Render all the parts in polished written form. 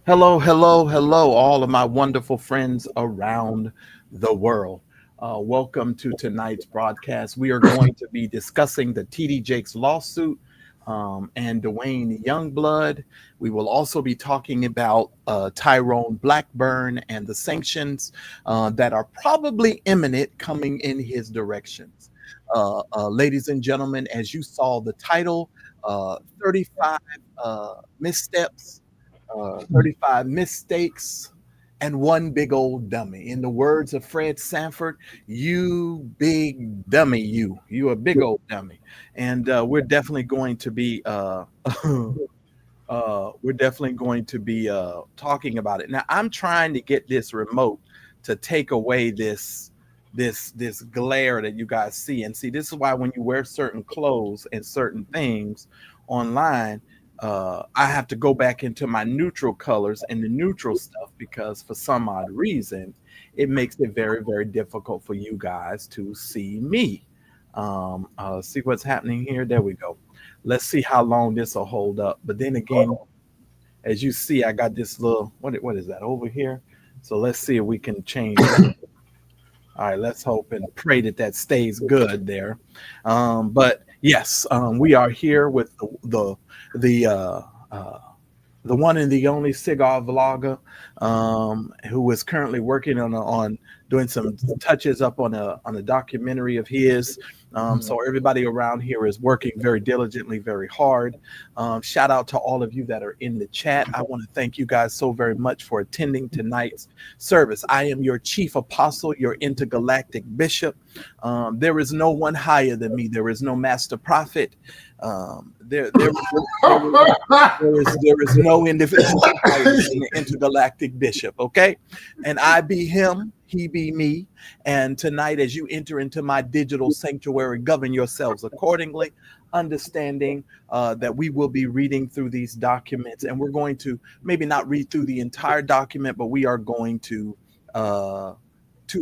Hello, hello, hello, all of my wonderful friends around the world. Welcome to tonight's broadcast. We are going to be discussing the TD Jakes lawsuit and Duane Youngblood. We will also be talking about Tyrone Blackburn and the sanctions that are probably imminent coming in his directions. Ladies and gentlemen, as you saw the title, 35 missteps 35 mistakes, and one big old dummy. In the words of Fred Sanford, you big dummy, you a big old dummy. And we're definitely going to be talking about it. Now I'm trying to get this remote to take away this glare that you guys see. And see, this is why when you wear certain clothes and certain things online, I have to go back into my neutral colors and the neutral stuff because for some odd reason, it makes it very, very difficult for you guys to see me. See what's happening here. There we go. Let's see how long this will hold up. But then again, as you see, I got this little what is that over here? So let's see if we can change that. All right, let's hope and pray that that stays good there. But yes, we are here with the the one and the only cigar vlogger, who is currently working on doing some touches up on a documentary of his. So everybody around here is working very diligently, very hard. Shout out to all of you that are in the chat. I want to thank you guys so very much for attending tonight's service. I am your chief apostle, your intergalactic bishop. There is no one higher than me. There is no master prophet. There is no individual higher than the intergalactic bishop. Okay, and I be him, he be me. And tonight, as you enter into my digital sanctuary, govern yourselves accordingly, understanding that we will be reading through these documents, and we're going to maybe not read through the entire document, but we are going to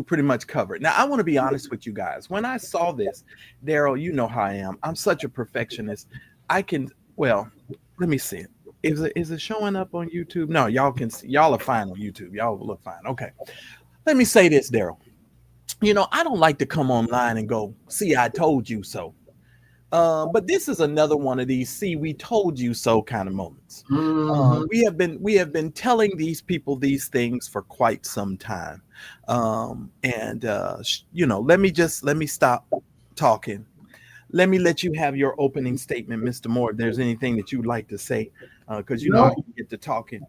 pretty much cover it. Now, I want to be honest with you guys. When I saw this, Daryl, you know how I am. I'm such a perfectionist. I can, well, let me see it. Is it showing up on YouTube? No, y'all can see. Y'all are fine on YouTube. Y'all look fine. Okay. Let me say this, Daryl. I don't like to come online and go, see, I told you so. But this is another one of these "see, we told you so" kind of moments. We have been telling these people these things for quite some time, and let me stop talking. Let me let you have your opening statement, Mr. Moore. If there's anything that you'd like to say, because I No, can get to talking.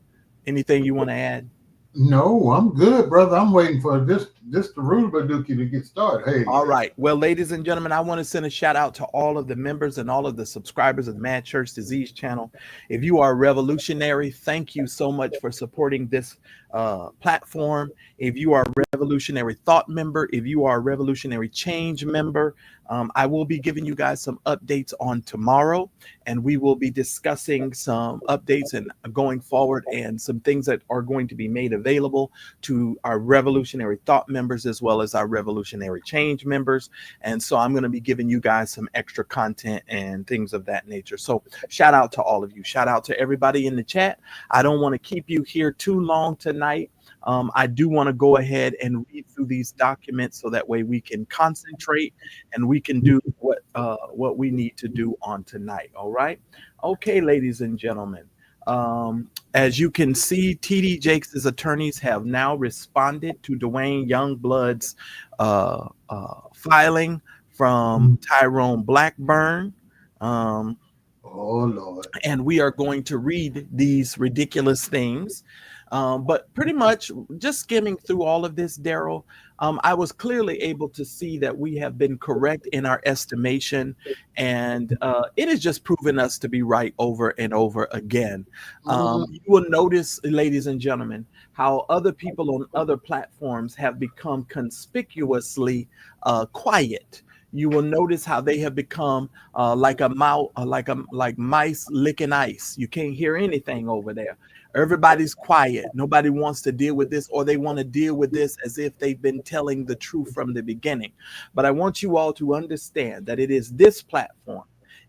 Anything you want to add? no, I'm good, brother. I'm waiting for this the Rubaduki to get started. Hey, All right. Well, ladies and gentlemen, I want to send a shout out to all of the members and all of the subscribers of the Mad Church Disease channel. If you are a revolutionary, thank you so much for supporting this platform. If you are a revolutionary thought member, if you are a revolutionary change member, I will be giving you guys some updates on tomorrow, and we will be discussing some updates and going forward and some things that are going to be made available to our revolutionary thought members as well as our revolutionary change members. And so I'm going to be giving you guys some extra content and things of that nature. So shout out to all of you. Shout out to everybody in the chat. I don't want to keep you here too long tonight. I do want to go ahead and read through these documents so that way we can concentrate and we can do what we need to do on tonight. All right. Okay, ladies and gentlemen. As you can see, TD Jakes' attorneys have now responded to Duane Youngblood's filing from Tyrone Blackburn. oh Lord. And we are going to read these ridiculous things. But pretty much just skimming through all of this, Daryl, I was clearly able to see that we have been correct in our estimation, and it has just proven us to be right over and over again. You will notice, ladies and gentlemen, how other people on other platforms have become conspicuously quiet. You will notice how they have become like a mouse, like mice licking ice. You can't hear anything over there. Everybody's quiet. Nobody wants to deal with this, or they want to deal with this as if they've been telling the truth from the beginning. But I want you all to understand that it is this platform.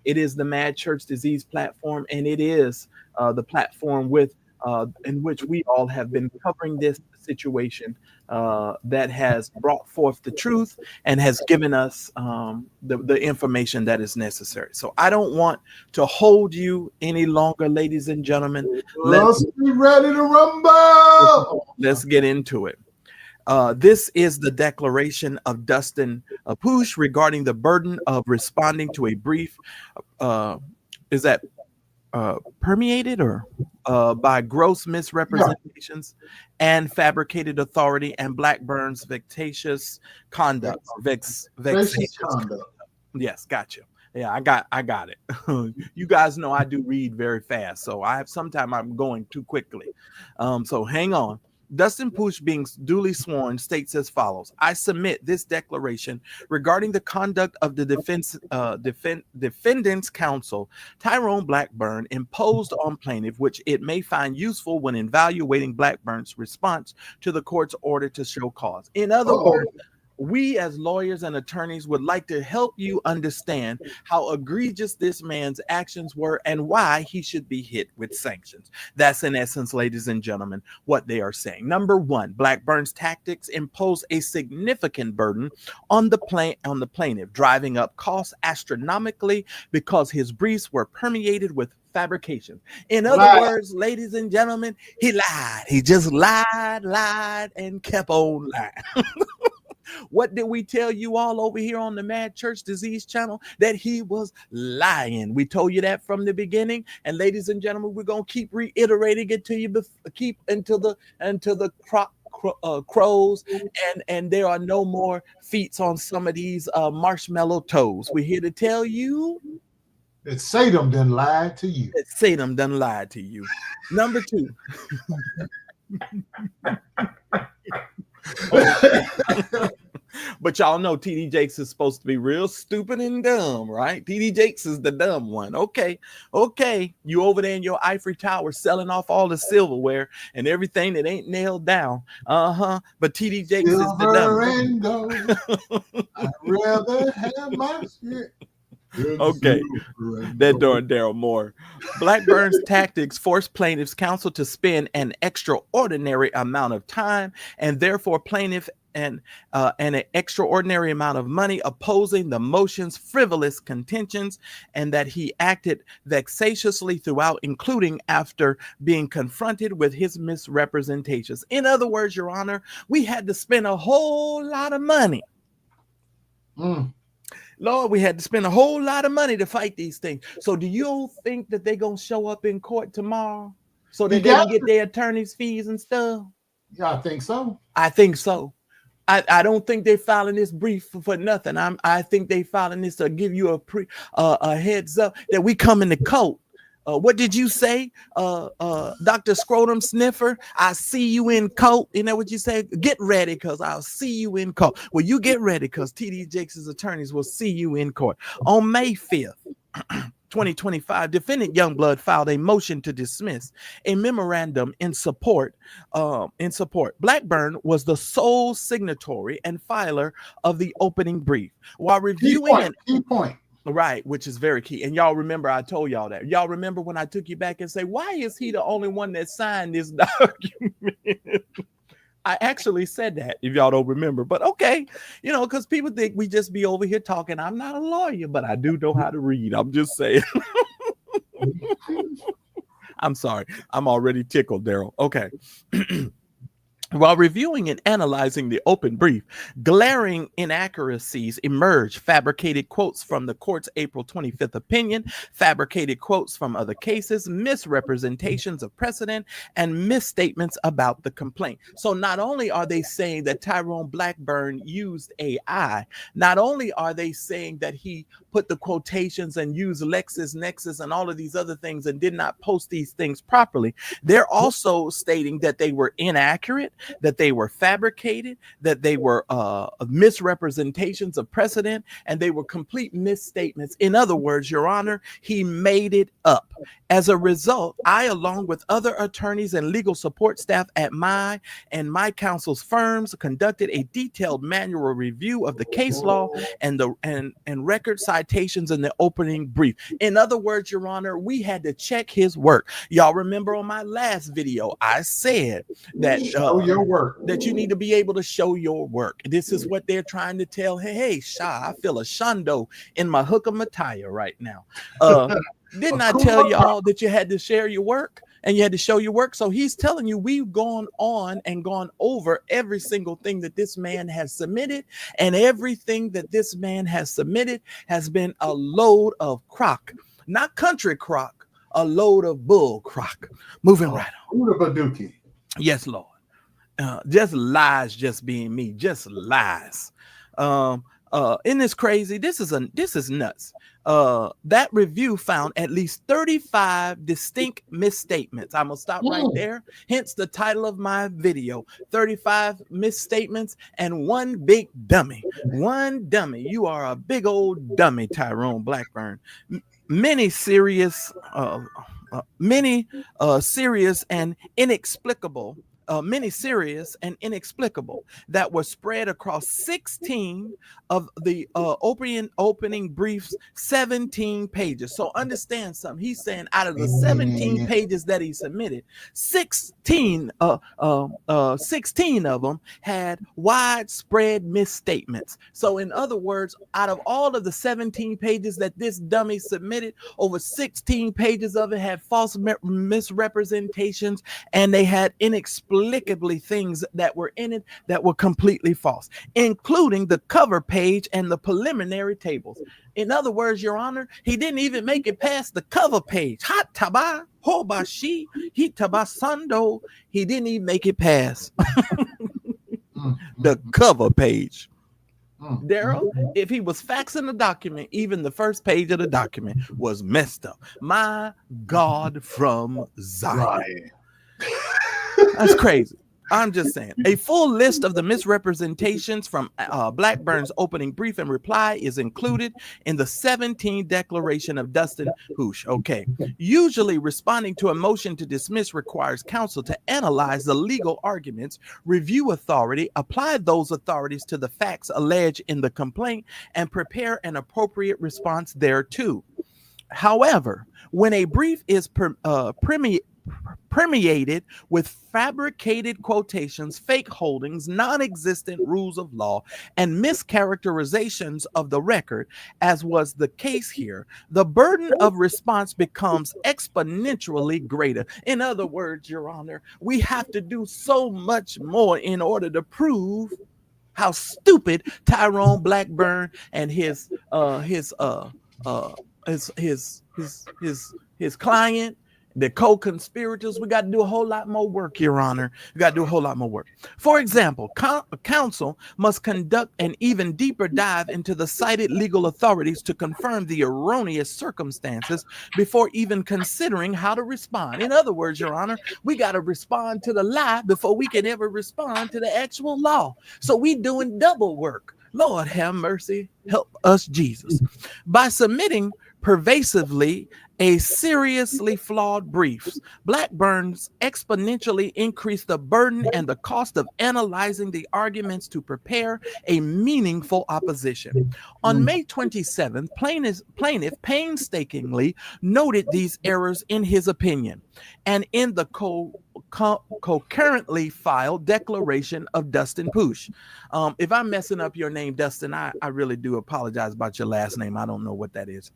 It is the Mad Church Disease platform, and it is the platform with in which we all have been covering this situation that has brought forth the truth and has given us the information that is necessary. So I don't want to hold you any longer, ladies and gentlemen. Let's be ready to rumble. Let's get into it. This is the declaration of Dustin Poosh regarding the burden of responding to a brief. Is that permeated or by gross misrepresentations and fabricated authority and Blackburn's vexatious conduct. Vexatious conduct. Yes, gotcha. Yeah, I got it. You guys know I do read very fast, so sometimes I'm going too quickly. So hang on. Dustin Poosh, being duly sworn, states as follows: I submit this declaration regarding the conduct of the defendant's counsel, Tyrone Blackburn, imposed on plaintiff, which it may find useful when evaluating Blackburn's response to the court's order to show cause. In other words, we as lawyers and attorneys would like to help you understand how egregious this man's actions were and why he should be hit with sanctions. That's in essence, ladies and gentlemen, what they are saying. Number one, Blackburn's tactics impose a significant burden on the plaintiff, driving up costs astronomically because his briefs were permeated with fabrication. In other words, ladies and gentlemen, he lied. He just lied, and kept on lying. What did we tell you all over here on the Mad Church Disease channel? That he was lying. We told you that from the beginning. And ladies and gentlemen, we're going to keep reiterating it to you, keep until the crows and there are no more feet on some of these marshmallow toes. We're here to tell you that Satan done lied to you. That Satan done lied to you. Number two. But y'all know TD Jakes is supposed to be real stupid and dumb, right? TD Jakes is the dumb one. Okay. You over there in your ivory tower selling off all the silverware and everything that ain't nailed down. But TD Jakes is the dumb one. I'd rather have my shit. Okay, that darn Daryl Moore. Blackburn's tactics forced plaintiff's counsel to spend an extraordinary amount of time and therefore plaintiff and an extraordinary amount of money opposing the motion's frivolous contentions, and that he acted vexatiously throughout, including after being confronted with his misrepresentations. In other words, Your Honor, we had to spend a whole lot of money. Lord, we had to spend a whole lot of money to fight these things. So do you think that they're going to show up in court tomorrow so that they can get their attorney's fees and stuff? Yeah, I think so. I think so. I don't think they're filing this brief for nothing. I think they filing this to give you a heads up that we come in the court. What did you say, Dr. Scrotum Sniffer? I see you in court. You know what you say? Get ready, because I'll see you in court. Well, you get ready, because TD Jakes' attorneys will see you in court. On May 5th, 2025, defendant Youngblood filed a motion to dismiss a memorandum in support. Blackburn was the sole signatory and filer of the opening brief. While reviewing key point. Right, which is very key. And y'all remember I told y'all that. Y'all remember when I took you back and say, why is he the only one that signed this document? I actually said that, if y'all don't remember. But okay, because people think we just be over here talking. I'm not a lawyer, but I do know how to read. I'm just saying. I'm sorry. I'm already tickled, Daryl. Okay. While reviewing and analyzing the open brief, glaring inaccuracies emerged. Fabricated quotes from the court's April 25th opinion, fabricated quotes from other cases, misrepresentations of precedent, and misstatements about the complaint. So not only are they saying that Tyrone Blackburn used AI, not only are they saying that he put the quotations and used LexisNexis and all of these other things and did not post these things properly, they're also stating that they were inaccurate, that they were fabricated, that they were misrepresentations of precedent, and they were complete misstatements. In other words, Your Honor, he made it up. As a result, I, along with other attorneys and legal support staff at my and my counsel's firms, conducted a detailed manual review of the case law and record citations in the opening brief. In other words, Your Honor, we had to check his work. Y'all remember on my last video, I said that show your work. that you need to be able to show your work. This is what they're trying to tell. Hey, Sha, I feel a shundo in my hook of my tire right now. Didn't I tell y'all that you had to share your work and you had to show your work? So he's telling you we've gone on and gone over every single thing that this man has submitted, and everything that this man has submitted has been a load of crock, not country crock, a load of bull crock. Moving right on. Yes, Lord. Just lies, just being me, just lies. Isn't this crazy? This is nuts. That review found at least 35 distinct misstatements. I'm gonna stop right there. Hence the title of my video: 35 misstatements and one big dummy. One dummy. You are a big old dummy, Tyrone Blackburn. Many serious and inexplicable that were spread across 16 of the opening briefs, 17 pages. So understand something. He's saying out of the 17 pages that he submitted, 16 of them had widespread misstatements. So in other words, out of all of the 17 pages that this dummy submitted, over 16 pages of it had false misrepresentations, and they had inexplicably things that were in it that were completely false, including the cover page and the preliminary tables. In other words, Your Honor, he didn't even make it past the cover page. Hot taba, hobashi, he tabasando. He didn't even make it past the cover page. Daryl, if he was faxing the document, even the first page of the document was messed up. My God from Zion. That's crazy. I'm just saying. A full list of the misrepresentations from Blackburn's opening brief and reply is included in the 17 declaration of Dustin Hoosh. Okay. Usually responding to a motion to dismiss requires counsel to analyze the legal arguments, review authority, apply those authorities to the facts alleged in the complaint, and prepare an appropriate response thereto. However, when a brief is permeated with fabricated quotations, fake holdings, non-existent rules of law, and mischaracterizations of the record, as was the case here, the burden of response becomes exponentially greater. In other words, Your Honor, we have to do so much more in order to prove how stupid Tyrone Blackburn and his client, the co-conspirators. We got to do a whole lot more work, Your Honor. We got to do a whole lot more work. For example, counsel must conduct an even deeper dive into the cited legal authorities to confirm the erroneous circumstances before even considering how to respond. In other words, Your Honor, we got to respond to the lie before we can ever respond to the actual law. So we doing double work. Lord have mercy. Help us, Jesus. By submitting pervasively a seriously flawed briefs, Blackburn's exponentially increased the burden and the cost of analyzing the arguments to prepare a meaningful opposition. On May 27th, plaintiff painstakingly noted these errors in his opinion and in the concurrently filed declaration of Dustin Poosh. If I'm messing up your name, Dustin, I really do apologize about your last name. I don't know what that is.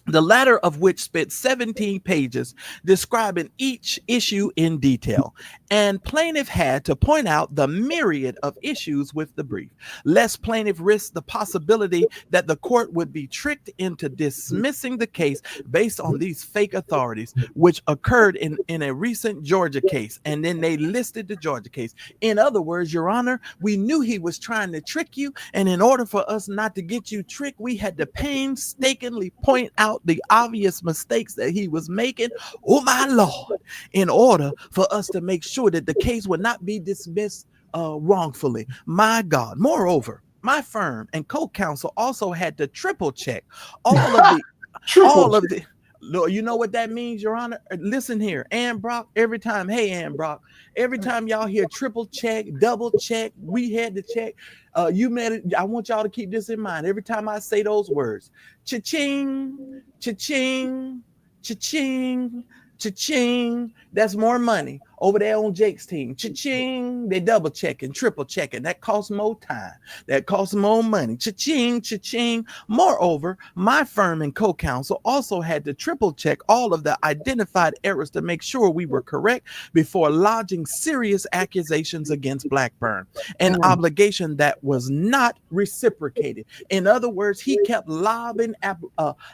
The latter of which spent 17 pages describing each issue in detail, and plaintiff had to point out the myriad of issues with the brief, lest plaintiff risk the possibility that the court would be tricked into dismissing the case based on these fake authorities, which occurred in a recent Georgia case, and then they listed the Georgia case. In other words, Your Honor, we knew he was trying to trick you, and in order for us not to get you tricked, we had to painstakingly point out out the obvious mistakes that he was making, oh my Lord, in order for us to make sure that the case would not be dismissed wrongfully. My God. Moreover, my firm and co-counsel also had to triple check all of the Triple all check. of the no, you know what that means, Your Honor? Listen here, Ann Brock, every time, hey, Ann Brock, every time y'all hear triple check, double check, we had to check, you made it. I want y'all to keep this in mind. Every time I say those words, cha-ching, cha-ching, cha-ching, cha-ching, that's more money over there on Jake's team. Cha-ching, they double checking, triple checking. That costs more time. That costs more money. Cha-ching, cha-ching. Moreover, my firm and co-counsel also had to triple check all of the identified errors to make sure we were correct before lodging serious accusations against Blackburn, an obligation that was not reciprocated. In other words, he kept lobbing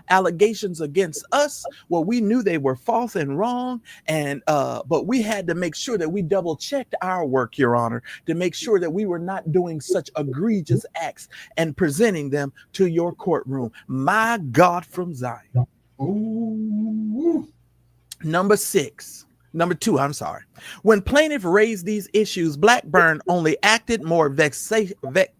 allegations against us where we knew they were false and wrong, and but we had to make sure that we double checked our work, Your Honor, to make sure that we were not doing such egregious acts and presenting them to your courtroom. My God from Zion. Ooh. Number two, I'm sorry. When plaintiff raised these issues, Blackburn only acted more vexatiously.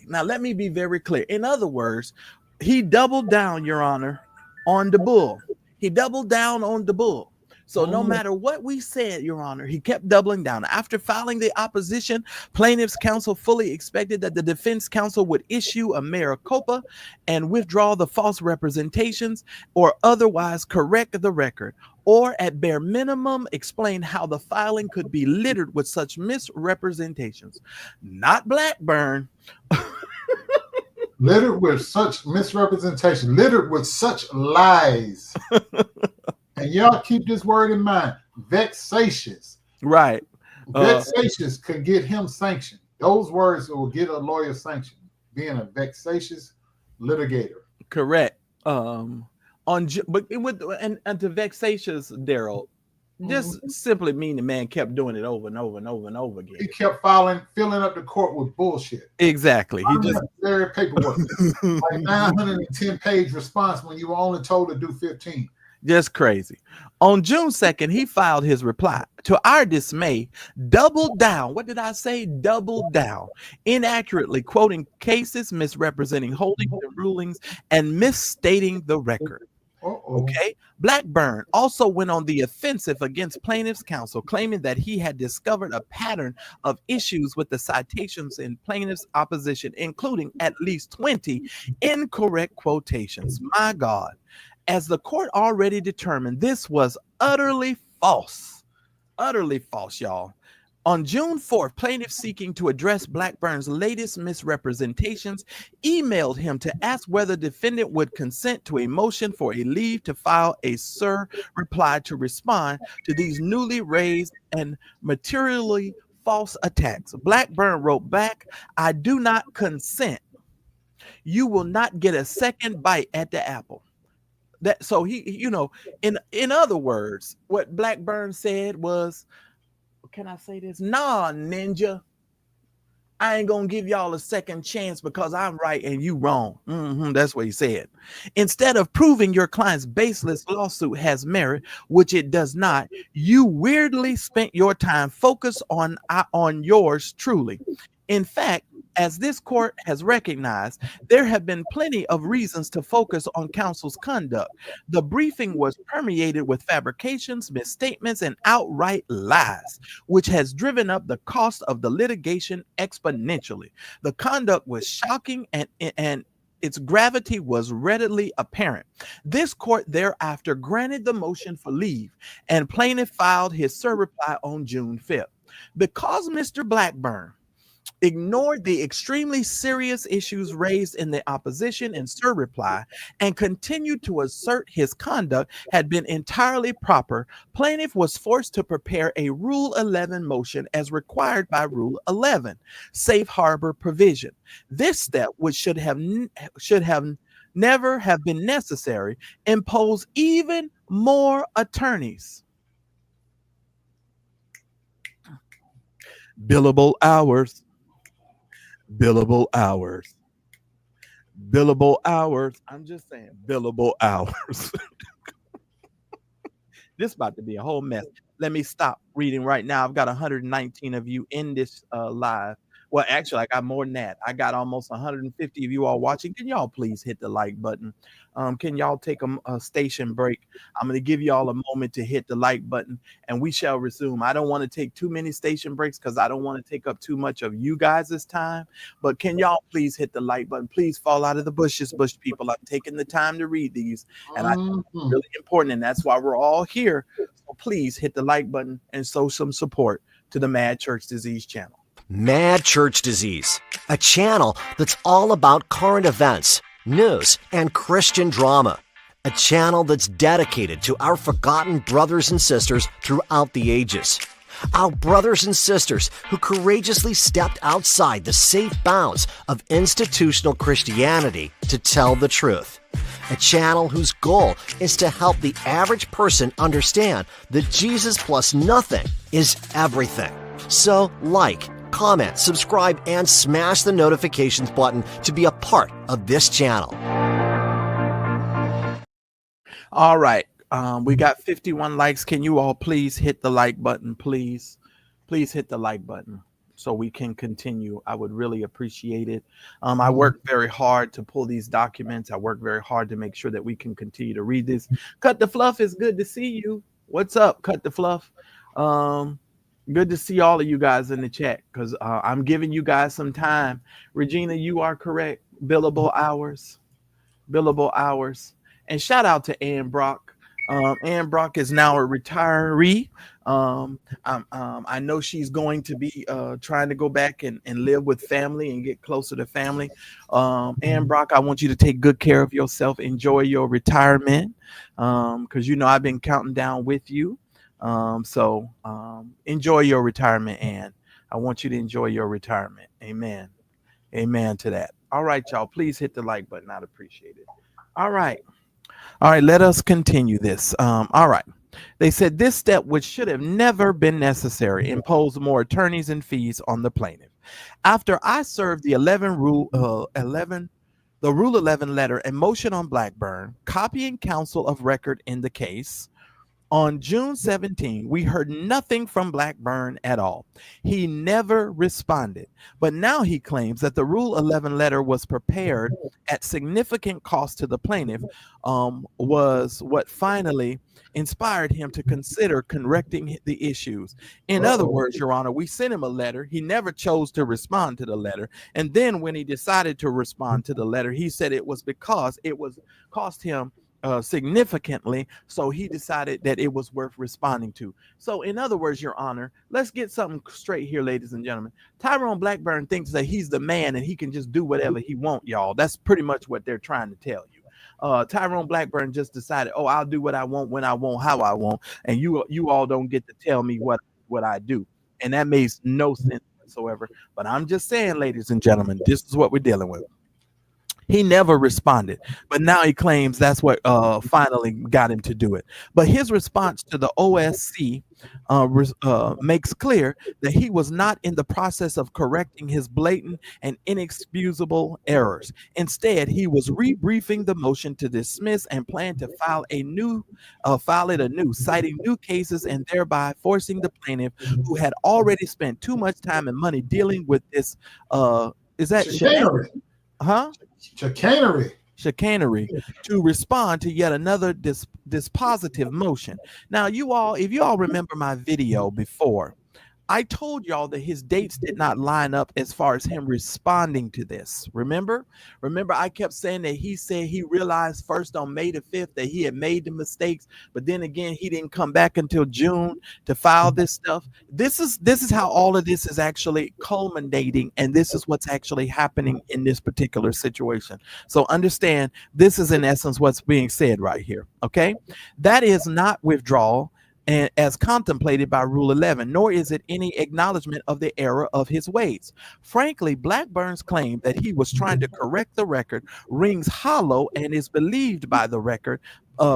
Now, let me be very clear. In other words, he doubled down, Your Honor, on the bull. He doubled down on the bull. So no matter what we said, Your Honor, he kept doubling down. After filing the opposition, plaintiff's counsel fully expected that the defense counsel would issue a mea culpa and withdraw the false representations or otherwise correct the record, or at bare minimum explain how the filing could be littered with such misrepresentations. Not Blackburn. Littered with such misrepresentation, littered with such lies. And y'all keep this word in mind, vexatious. Right. Vexatious can get him sanctioned. Those words will get a lawyer sanctioned, being a vexatious litigator. Correct. But to vexatious, Daryl, just simply mean the man kept doing it over and over and over and over again. He kept filling up the court with bullshit. Exactly. He just unnecessary paperwork. Like 910-page response when you were only told to do 15. Just crazy. On June 2nd, he filed his reply. To our dismay, doubled down. What did I say? Doubled down. Inaccurately quoting cases, misrepresenting holdings and rulings, and misstating the record. Okay. Blackburn also went on the offensive against plaintiff's counsel, claiming that he had discovered a pattern of issues with the citations in plaintiff's opposition, including at least 20 incorrect quotations. My God. As the court already determined, this was utterly false. Utterly false, y'all. On June 4th, plaintiff seeking to address Blackburn's latest misrepresentations emailed him to ask whether defendant would consent to a motion for a leave to file a SIR reply to respond to these newly raised and materially false attacks. Blackburn wrote back, "I do not consent. You will not get a second bite at the apple." That so he, in other words, what Blackburn said was, can I say this? Nah, ninja, I ain't gonna give y'all a second chance because I'm right and you wrong. That's what he said. Instead of proving your client's baseless lawsuit has merit, which it does not, you weirdly spent your time focused on yours truly. In fact, as this court has recognized, there have been plenty of reasons to focus on counsel's conduct. The briefing was permeated with fabrications, misstatements, and outright lies, which has driven up the cost of the litigation exponentially. The conduct was shocking and its gravity was readily apparent. This court thereafter granted the motion for leave, and plaintiff filed his SIR reply on June 5th. Because Mr. Blackburn ignored the extremely serious issues raised in the opposition and SIR reply and continued to assert his conduct had been entirely proper, plaintiff was forced to prepare a Rule 11 motion as required by Rule 11, safe harbor provision. This step, which should have never have been necessary, impose even more attorneys. Billable hours. Billable hours. I'm just saying, billable hours. This about to be a whole mess. Let me stop reading right now. I've got 119 of you in this live. Well, actually, I got more than that. I got almost 150 of you all watching. Can y'all please hit the like button? Can y'all take a station break? I'm going to give y'all a moment to hit the like button, and we shall resume. I don't want to take too many station breaks because I don't want to take up too much of you guys' time. But can y'all please hit the like button? Please fall out of the bushes, bush people. I'm taking the time to read these, and I think it's really important, and that's why we're all here. So please hit the like button and show some support to the Mad Church Disease channel. Mad Church Disease, a channel that's all about current events, news, and Christian drama. A channel that's dedicated to our forgotten brothers and sisters throughout the ages. Our brothers and sisters who courageously stepped outside the safe bounds of institutional Christianity to tell the truth. A channel whose goal is to help the average person understand that Jesus plus nothing is everything. So like, comment, subscribe, and smash the notifications button to be a part of this channel. All right. We got 51 likes. Can you all please hit the like button, please? Please hit the like button so we can continue. I would really appreciate it. I worked very hard to pull these documents. I worked very hard to make sure that we can continue to read this. Cut the Fluff, is good to see you. What's up, Cut the Fluff? Good to see all of you guys in the chat because I'm giving you guys some time. Regina, you are correct. Billable hours. Billable hours. And shout out to Ann Brock. Ann Brock is now a retiree. I know she's going to be trying to go back and live with family and get closer to family. Ann Brock, I want you to take good care of yourself. Enjoy your retirement because, you know, I've been counting down with you. So enjoy your retirement, Ann. I want you to enjoy your retirement. Amen. Amen to that. All right, y'all. Please hit the like button. I'd appreciate it. All right. All right, let us continue this. All right. They said this step, which should have never been necessary, imposed more attorneys and fees on the plaintiff. After I served the Rule 11 letter and motion on Blackburn, copying counsel of record in the case, on June 17, we heard nothing from Blackburn at all. He never responded. But now he claims that the Rule 11 letter was prepared at significant cost to the plaintiff, was what finally inspired him to consider correcting the issues. In other words, Your Honor, we sent him a letter. He never chose to respond to the letter. And then when he decided to respond to the letter, he said it was because it was cost him significantly, so he decided that it was worth responding to. So in other words, Your Honor, let's get something straight here, ladies and gentlemen. Tyrone Blackburn thinks that he's the man and he can just do whatever he wants, y'all. That's pretty much what they're trying to tell you. Tyrone Blackburn just decided, oh, I'll do what I want, when I want, how I want, and you all don't get to tell me what I do. And that makes no sense whatsoever. But I'm just saying, ladies and gentlemen, this is what we're dealing with. He never responded, but now he claims that's what finally got him to do it. But his response to the OSC makes clear that he was not in the process of correcting his blatant and inexcusable errors. Instead, he was rebriefing the motion to dismiss and planned to file it anew, citing new cases and thereby forcing the plaintiff, who had already spent too much time and money dealing with this. Is that chicanery? Chicanery to respond to yet another dispositive motion. Now, if you all remember my video before, I told y'all that his dates did not line up as far as him responding to this. Remember, I kept saying that he said he realized first on May the 5th that he had made the mistakes, but then again, he didn't come back until June to file this stuff. This is how all of this is actually culminating, and this is what's actually happening in this particular situation. So understand, this is in essence what's being said right here. Okay, that is not withdrawal and as contemplated by Rule 11, nor is it any acknowledgement of the error of his ways. Frankly, Blackburn's claim that he was trying to correct the record rings hollow and is believed by the record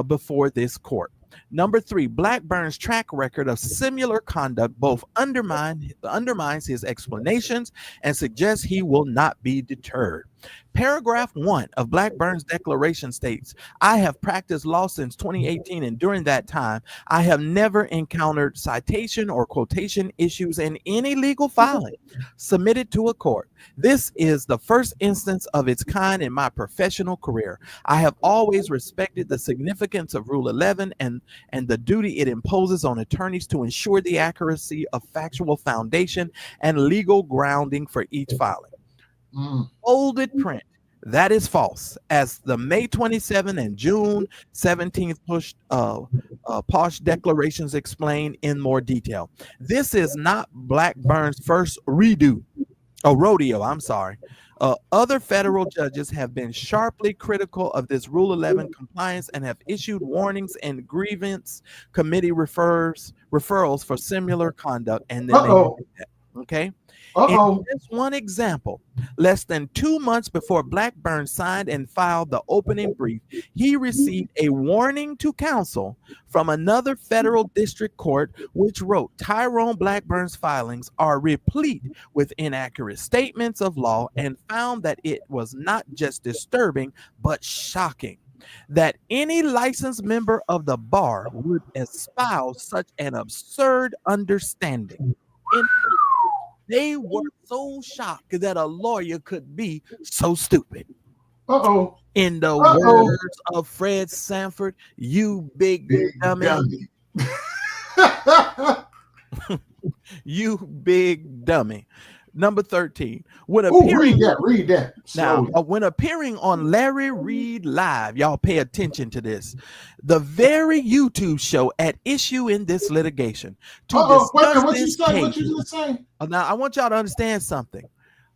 before this court. Number 3, Blackburn's track record of similar conduct both undermines his explanations and suggests he will not be deterred. Paragraph 1 of Blackburn's declaration states, I have practiced law since 2018, and during that time, I have never encountered citation or quotation issues in any legal filing submitted to a court. This is the first instance of its kind in my professional career. I have always respected the significance of Rule 11 and the duty it imposes on attorneys to ensure the accuracy of factual foundation and legal grounding for each filing. Bolded print. That is false, as the May 27 and June 17th Posh declarations explain in more detail. This is not Blackburn's first rodeo. Other federal judges have been sharply critical of this Rule 11 compliance and have issued warnings and grievance committee referrals for similar conduct. And then okay. In this one example, less than 2 months before Blackburn signed and filed the opening brief, he received a warning to counsel from another federal district court, which wrote, Tyrone Blackburn's filings are replete with inaccurate statements of law, and found that it was not just disturbing, but shocking that any licensed member of the bar would espouse such an absurd understanding. They were so shocked that a lawyer could be so stupid. In the words of Fred Sanford, you big dummy. You big dummy. Number 13. When appearing, read that. Now, when appearing on Larry Reid Live, y'all pay attention to this. The very YouTube show at issue in this litigation. What you just saying? Now, I want y'all to understand something.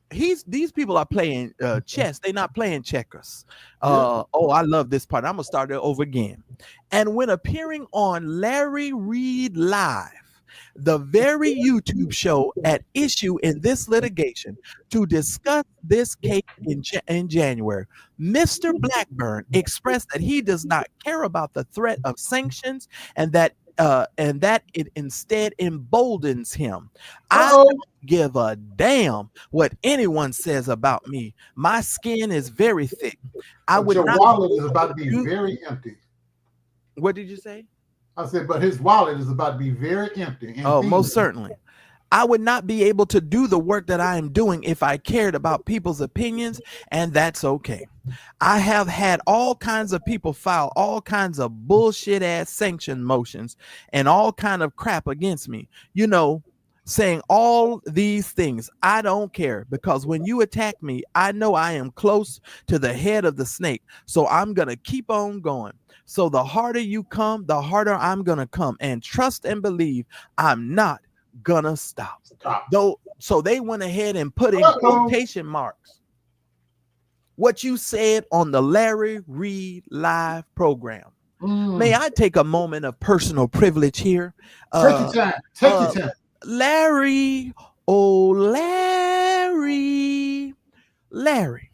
These people are playing chess. They're not playing checkers. I love this part. I'm gonna start it over again. And when appearing on Larry Reid Live, the very YouTube show at issue in this litigation, to discuss this case in January, Mr. Blackburn expressed that he does not care about the threat of sanctions and that it instead emboldens him. I don't give a damn what anyone says about me. My skin is very thick. Your wallet is about to be very empty. What did you say? I said, but his wallet is about to be very empty. Most certainly. I would not be able to do the work that I am doing if I cared about people's opinions, and that's okay. I have had all kinds of people file all kinds of bullshit ass sanction motions and all kind of crap against me, saying all these things. I don't care, because when you attack me, I know I am close to the head of the snake. So I'm going to keep on going. So the harder you come, the harder I'm going to come, and trust and believe I'm not gonna stop. So they went ahead and put in quotation marks what you said on the Larry Reid Live program. May I take a moment of personal privilege here? Take your time. Larry, Larry,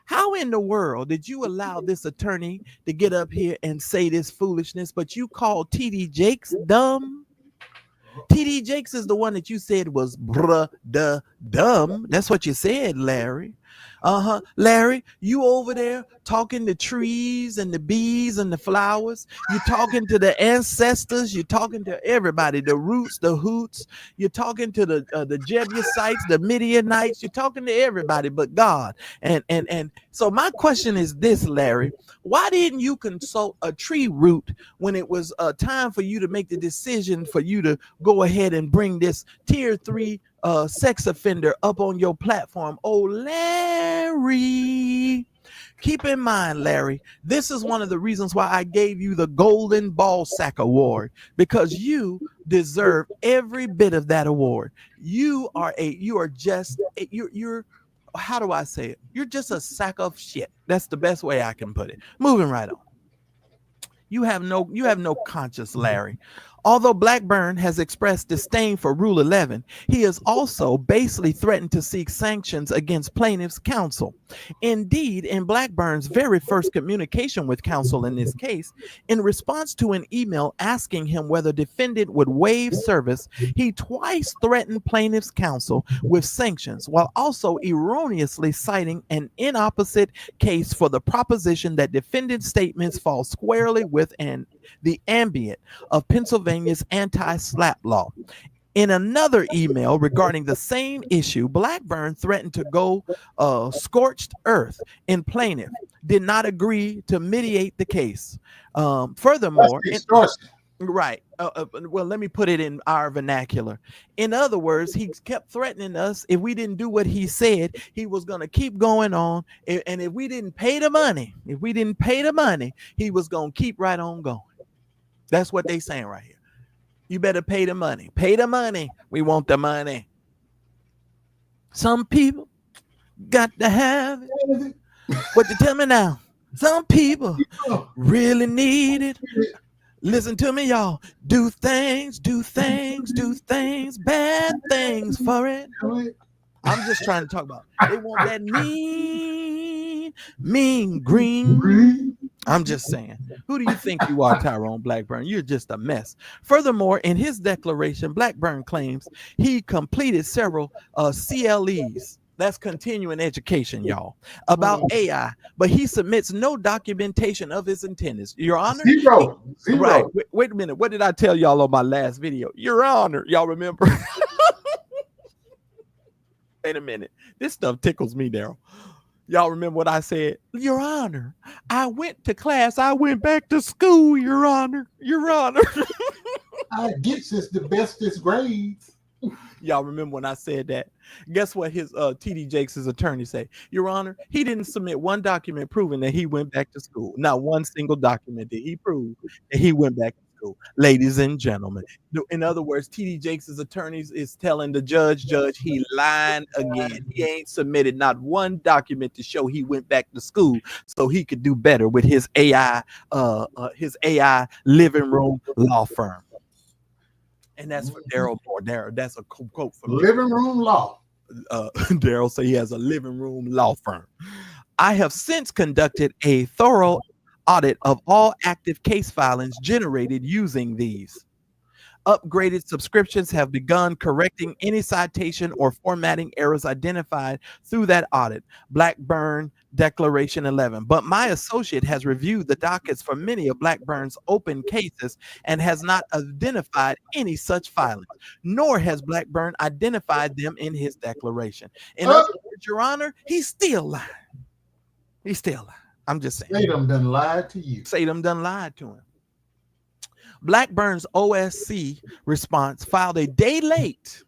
how in the world did you allow this attorney to get up here and say this foolishness, but you called TD Jakes dumb? TD Jakes is the one that you said was dumb. That's what you said, Larry. Larry, you over there talking to trees and the bees and the flowers. You're talking to the ancestors. You're talking to everybody, the roots, the hoots. You're talking to the Jebusites, the Midianites. You're talking to everybody but God. And so my question is this, Larry. Why didn't you consult a tree root when it was time for you to make the decision for you to go ahead and bring this tier 3 sex offender up on your platform? Oh, Larry, keep in mind, Larry, this is one of the reasons why I gave you the Golden Ball Sack Award, because you deserve every bit of that award. You're how do I say it? You're just a sack of shit. That's the best way I can put it. Moving right on. You have no conscience, Larry. Although Blackburn has expressed disdain for Rule 11, he has also basely threatened to seek sanctions against plaintiff's counsel. Indeed, in Blackburn's very first communication with counsel in this case, in response to an email asking him whether defendant would waive service, he twice threatened plaintiff's counsel with sanctions, while also erroneously citing an inopposite case for the proposition that defendant's statements fall squarely within the ambit of Pennsylvania's anti-SLAPP law. In another email regarding the same issue, Blackburn threatened to go scorched earth in plaintiff, did not agree to mediate the case. Furthermore, right. Well, let me put it in our vernacular. In other words, he kept threatening us if we didn't do what he said, he was going to keep going on. And if we didn't pay the money, he was going to keep right on going. That's what they saying right here. You better pay the money. Pay the money. We want the money. Some people got to have it. What you tell me now? Some people really need it. Listen to me, y'all. Do things, bad things for it. I'm just trying to talk about. They want that mean green. I'm just saying. Who do you think you are, Tyrone Blackburn? You're just a mess. Furthermore, in his declaration, Blackburn claims he completed several CLEs. That's continuing education, y'all, about AI, but he submits no documentation of his intendeds. Your Honor? Zero. Right. Wait a minute. What did I tell y'all on my last video? Your Honor. Y'all remember? Wait a minute. This stuff tickles me, Daryl. Y'all remember what I said? Your Honor, I went to class. I went back to school, Your Honor. Your Honor. I get this the bestest grades. Y'all remember when I said that? Guess what his TD Jakes' attorney say? Your Honor, he didn't submit one document proving that he went back to school. Not one single document did he prove that he went back to school. Ladies and gentlemen. In other words, TD Jakes' attorneys is telling the judge, he lied again. He ain't submitted not one document to show he went back to school so he could do better with his AI living room law firm. And that's for Daryl Moore. That's a quote from Living Room Law. Daryl say he has a living room law firm. I have since conducted a thorough audit of all active case filings generated using these. Upgraded subscriptions have begun correcting any citation or formatting errors identified through that audit. Blackburn Declaration 11. But my associate has reviewed the dockets for many of Blackburn's open cases and has not identified any such filings, nor has Blackburn identified them in his declaration. In other words, Your Honor, he's still lying. He's still lying. I'm just saying. Satum done lied to you. Satum done lied to him. Blackburn's OSC response filed a day late.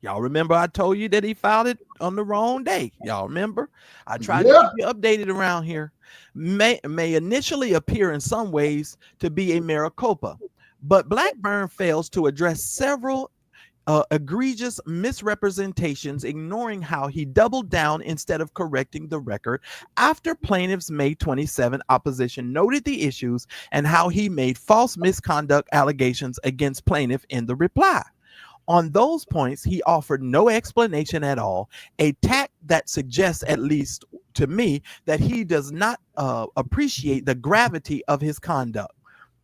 Y'all remember I told you that he filed it on the wrong day. Y'all remember? I tried to keep you updated around here. May initially appear in some ways to be a Maricopa, but Blackburn fails to address several egregious misrepresentations, ignoring how he doubled down instead of correcting the record after plaintiff's May 27 opposition noted the issues and how he made false misconduct allegations against plaintiff in the reply. On those points, he offered no explanation at all, a tact that suggests, at least to me, that he does not appreciate the gravity of his conduct.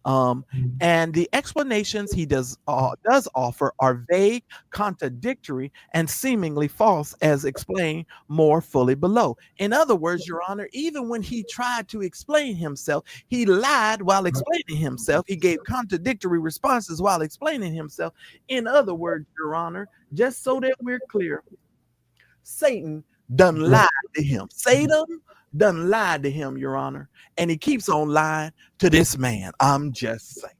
And the explanations he does offer are vague, contradictory, and seemingly false, as explained more fully below. In other words, Your Honor, even when he tried to explain himself, he lied while explaining himself. He gave contradictory responses while explaining himself. In other words, Your Honor, just so that we're clear, Satan done lied to him. Satan done lied to him, Your Honor, and he keeps on lying to this man. I'm just saying.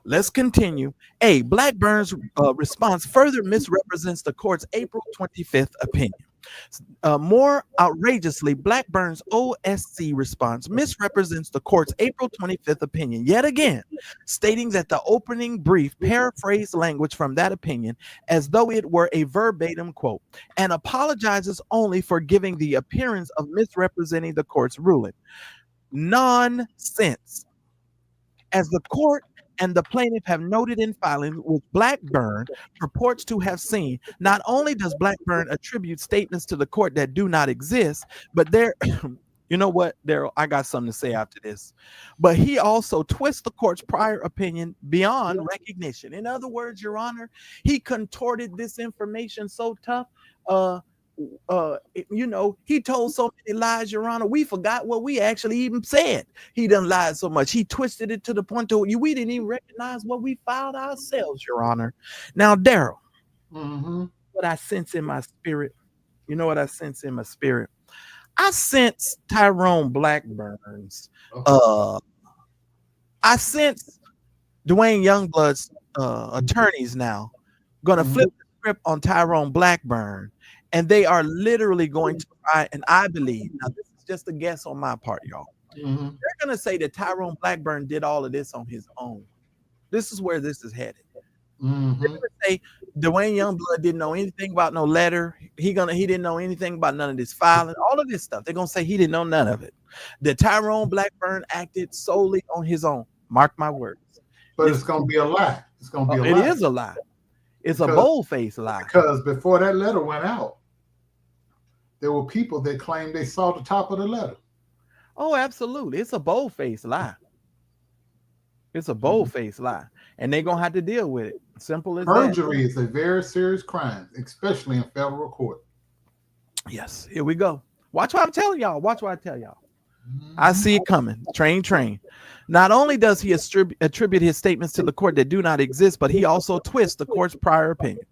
Let's continue. A. Blackburn's response further misrepresents the court's April 25th opinion. More outrageously, Blackburn's OSC response misrepresents the court's April 25th opinion yet again, stating that the opening brief paraphrased language from that opinion as though it were a verbatim quote, and apologizes only for giving the appearance of misrepresenting the court's ruling. Nonsense. As the court and the plaintiff have noted in filings which Blackburn purports to have seen. Not only does Blackburn attribute statements to the court that do not exist, but there, you know what, Daryl, I got something to say after this. But he also twists the court's prior opinion beyond recognition. In other words, Your Honor, he contorted this information so tough. He told so many lies, Your Honor, we forgot what we actually even said. He done lied so much. He twisted it to the point to we didn't even recognize what we filed ourselves, Your Honor. Now, Daryl, what I sense in my spirit, you know what I sense in my spirit? I sense Tyrone Blackburn's, I sense Duane Youngblood's attorneys now going to flip the script on Tyrone Blackburn, and they are literally going to try, and I believe, now this is just a guess on my part, y'all. They're going to say that Tyrone Blackburn did all of this on his own. This is where this is headed. They're going to say Duane Youngblood didn't know anything about no letter. He didn't know anything about none of this filing, all of this stuff. They're going to say he didn't know none of it. That Tyrone Blackburn acted solely on his own. Mark my words. But it's going to be a lie. It's going to be a lie. It is a lie. It's a bold-faced lie. Because before that letter went out, there were people that claimed they saw the top of the letter. Oh, absolutely. It's a bold-faced lie. It's a bold-faced lie. And they're going to have to deal with it. Simple as Perjury is a very serious crime, especially in federal court. Yes. Here we go. Watch what I'm telling y'all. Watch what I tell y'all. I see it coming. Train. Not only does he attribute his statements to the court that do not exist, but he also twists the court's prior opinion.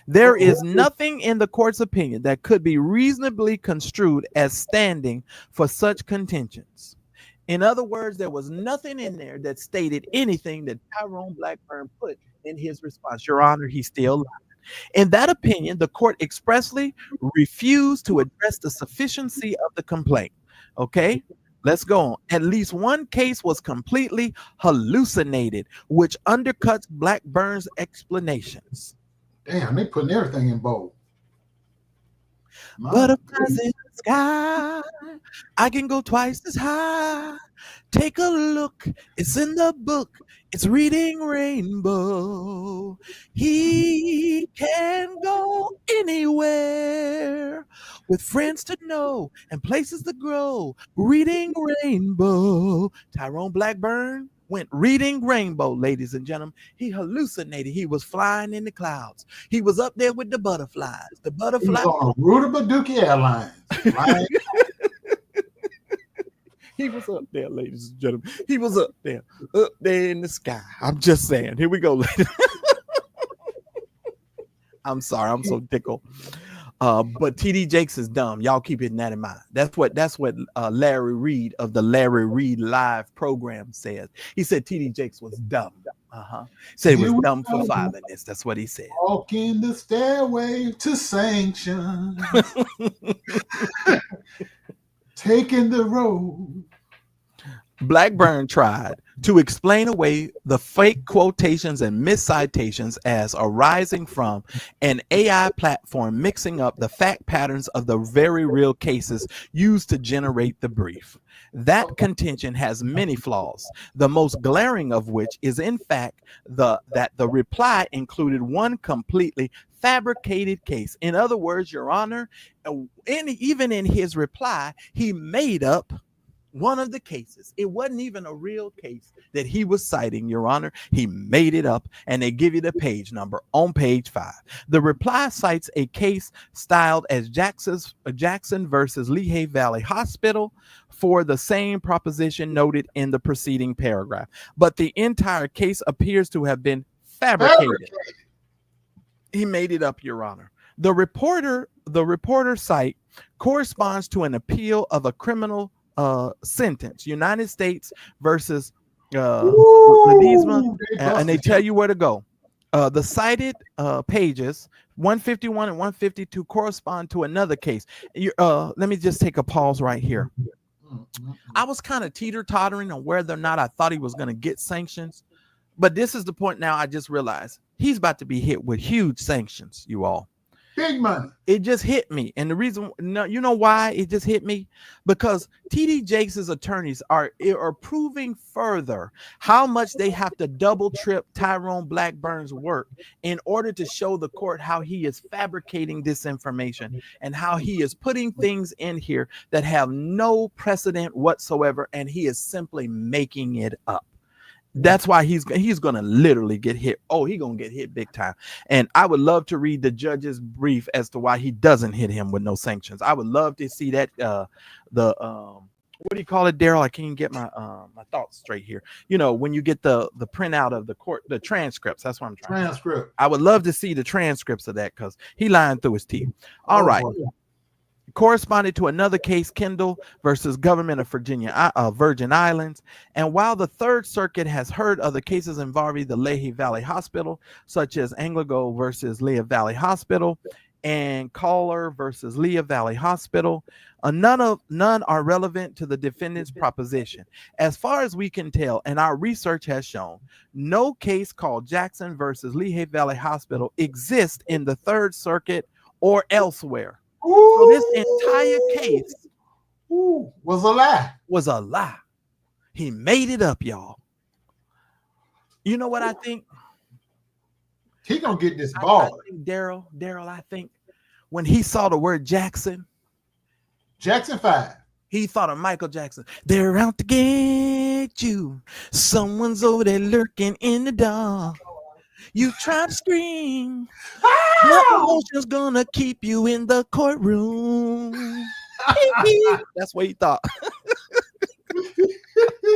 There is nothing in the court's opinion that could be reasonably construed as standing for such contentions. In other words, there was nothing in there that stated anything that Tyrone Blackburn put in his response. Your Honor, he still lied. In that opinion, the court expressly refused to address the sufficiency of the complaint. Okay, let's go on. At least one case was completely hallucinated, which undercuts Blackburn's explanations. Damn, they putting everything in bold. Butterflies in the sky, I can go twice as high. Take a look, it's in the book. It's reading rainbow. He can go anywhere with friends to know and places to grow. Reading rainbow. Tyrone Blackburn went reading rainbow, ladies and gentlemen. He hallucinated. He was flying in the clouds. He was up there with the butterflies. The butterflies. He was on Rudabaduki Airlines. Right? He was up there, ladies and gentlemen. He was up there in the sky. I'm just saying. Here we go, ladies. I'm sorry. I'm so tickled. But TD Jakes is dumb. Y'all keep hitting that in mind. That's what Larry Reid of the Larry Reid Live program says. He said TD Jakes was dumb. Said he was dumb for filing this. That's what he said. Walking the stairway to sanctions. Taking the road. Blackburn tried to explain away the fake quotations and miscitations as arising from an AI platform mixing up the fact patterns of the very real cases used to generate the brief. That contention has many flaws, the most glaring of which is in fact that the reply included one completely fabricated case. In other words, Your Honor, even in his reply, he made up one of the cases. It wasn't even a real case that he was citing, Your Honor. He made it up, and they give you the page number on page 5. The reply cites a case styled as Jackson versus Lehigh Valley Hospital for the same proposition noted in the preceding paragraph. But the entire case appears to have been fabricated. He made it up, Your Honor. The reporter site corresponds to an appeal of a criminal sentence, United States versus Ledesma, and they tell you where to go. The cited pages 151 and 152 correspond to another case. Let me just take a pause right here. I was kind of teeter-tottering on whether or not I thought he was going to get sanctions, but this is the point now. I just realized he's about to be hit with huge sanctions, you all. Big money. It just hit me. And the reason, no, you know why it just hit me? Because TD Jakes' attorneys are proving further how much they have to double trip Tyrone Blackburn's work in order to show the court how he is fabricating this information and how he is putting things in here that have no precedent whatsoever, and he is simply making it up. That's why he's gonna literally get hit. Oh, he's gonna get hit big time. And I would love to read the judge's brief as to why he doesn't hit him with no sanctions. I would love to see that. What do you call it, Daryl? I can't get my my thoughts straight here. You know, when you get the printout of the court, the transcripts. That's what I'm trying. Transcript. I would love to see the transcripts of that because he lying through his teeth. All right. Boy. Corresponded to another case, Kendall versus Government of Virgin Islands. And while the Third Circuit has heard of the cases involving the Lehigh Valley Hospital, such as Anglo versus Lehigh Valley Hospital and Kohler versus Lehigh Valley Hospital, none are relevant to the defendant's proposition. As far as we can tell, and our research has shown, no case called Jackson versus Lehigh Valley Hospital exists in the Third Circuit or elsewhere. So this entire case was a lie. Was a lie. He made it up, y'all. You know what I think? He gonna get this ball. I think Daryl, I think when he saw the word Jackson 5, he thought of Michael Jackson. They're out to get you. Someone's over there lurking in the dark. You try to scream. Your emotion's gonna keep you in the courtroom. That's what he thought.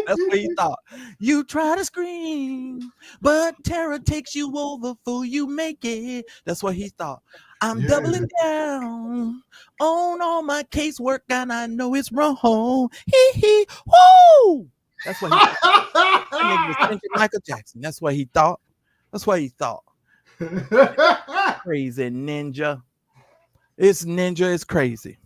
That's what he thought. You try to scream, but terror takes you over, fool, you make it. That's what he thought. I'm doubling down on all my casework, and I know it's wrong. Woo! That's what he thought. He was thinking Michael Jackson. That's what he thought. That's what he thought. Crazy ninja. It's ninja is crazy.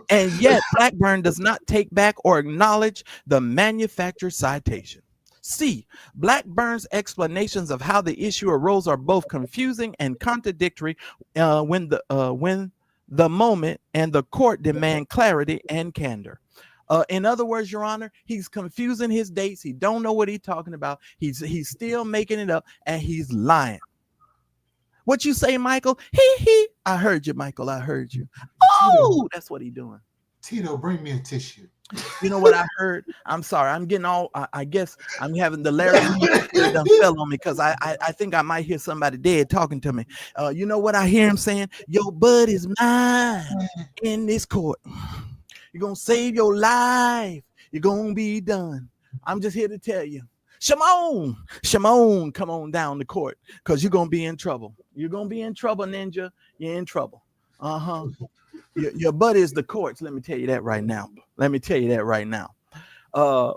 And yet Blackburn does not take back or acknowledge the manufactured citation. C. Blackburn's explanations of how the issue arose are both confusing and contradictory when the moment and the court demand clarity and candor. In other words, Your Honor, he's confusing his dates. He don't know what he's talking about. He's still making it up, and he's lying. What you say, Michael? I heard you, Michael. I heard you. Oh, that's what he's doing. Tito, bring me a tissue. You know what I heard? I'm sorry. I'm getting all. I guess I'm having the Larry done fell on me because I think I might hear somebody dead talking to me. You know what I hear him saying? Your bud is mine in this court. You're going to save your life. You're going to be done. I'm just here to tell you. Shimon, come on down to court because you're going to be in trouble. You're going to be in trouble, ninja. You're in trouble. Your buddy is the courts. Let me tell you that right now.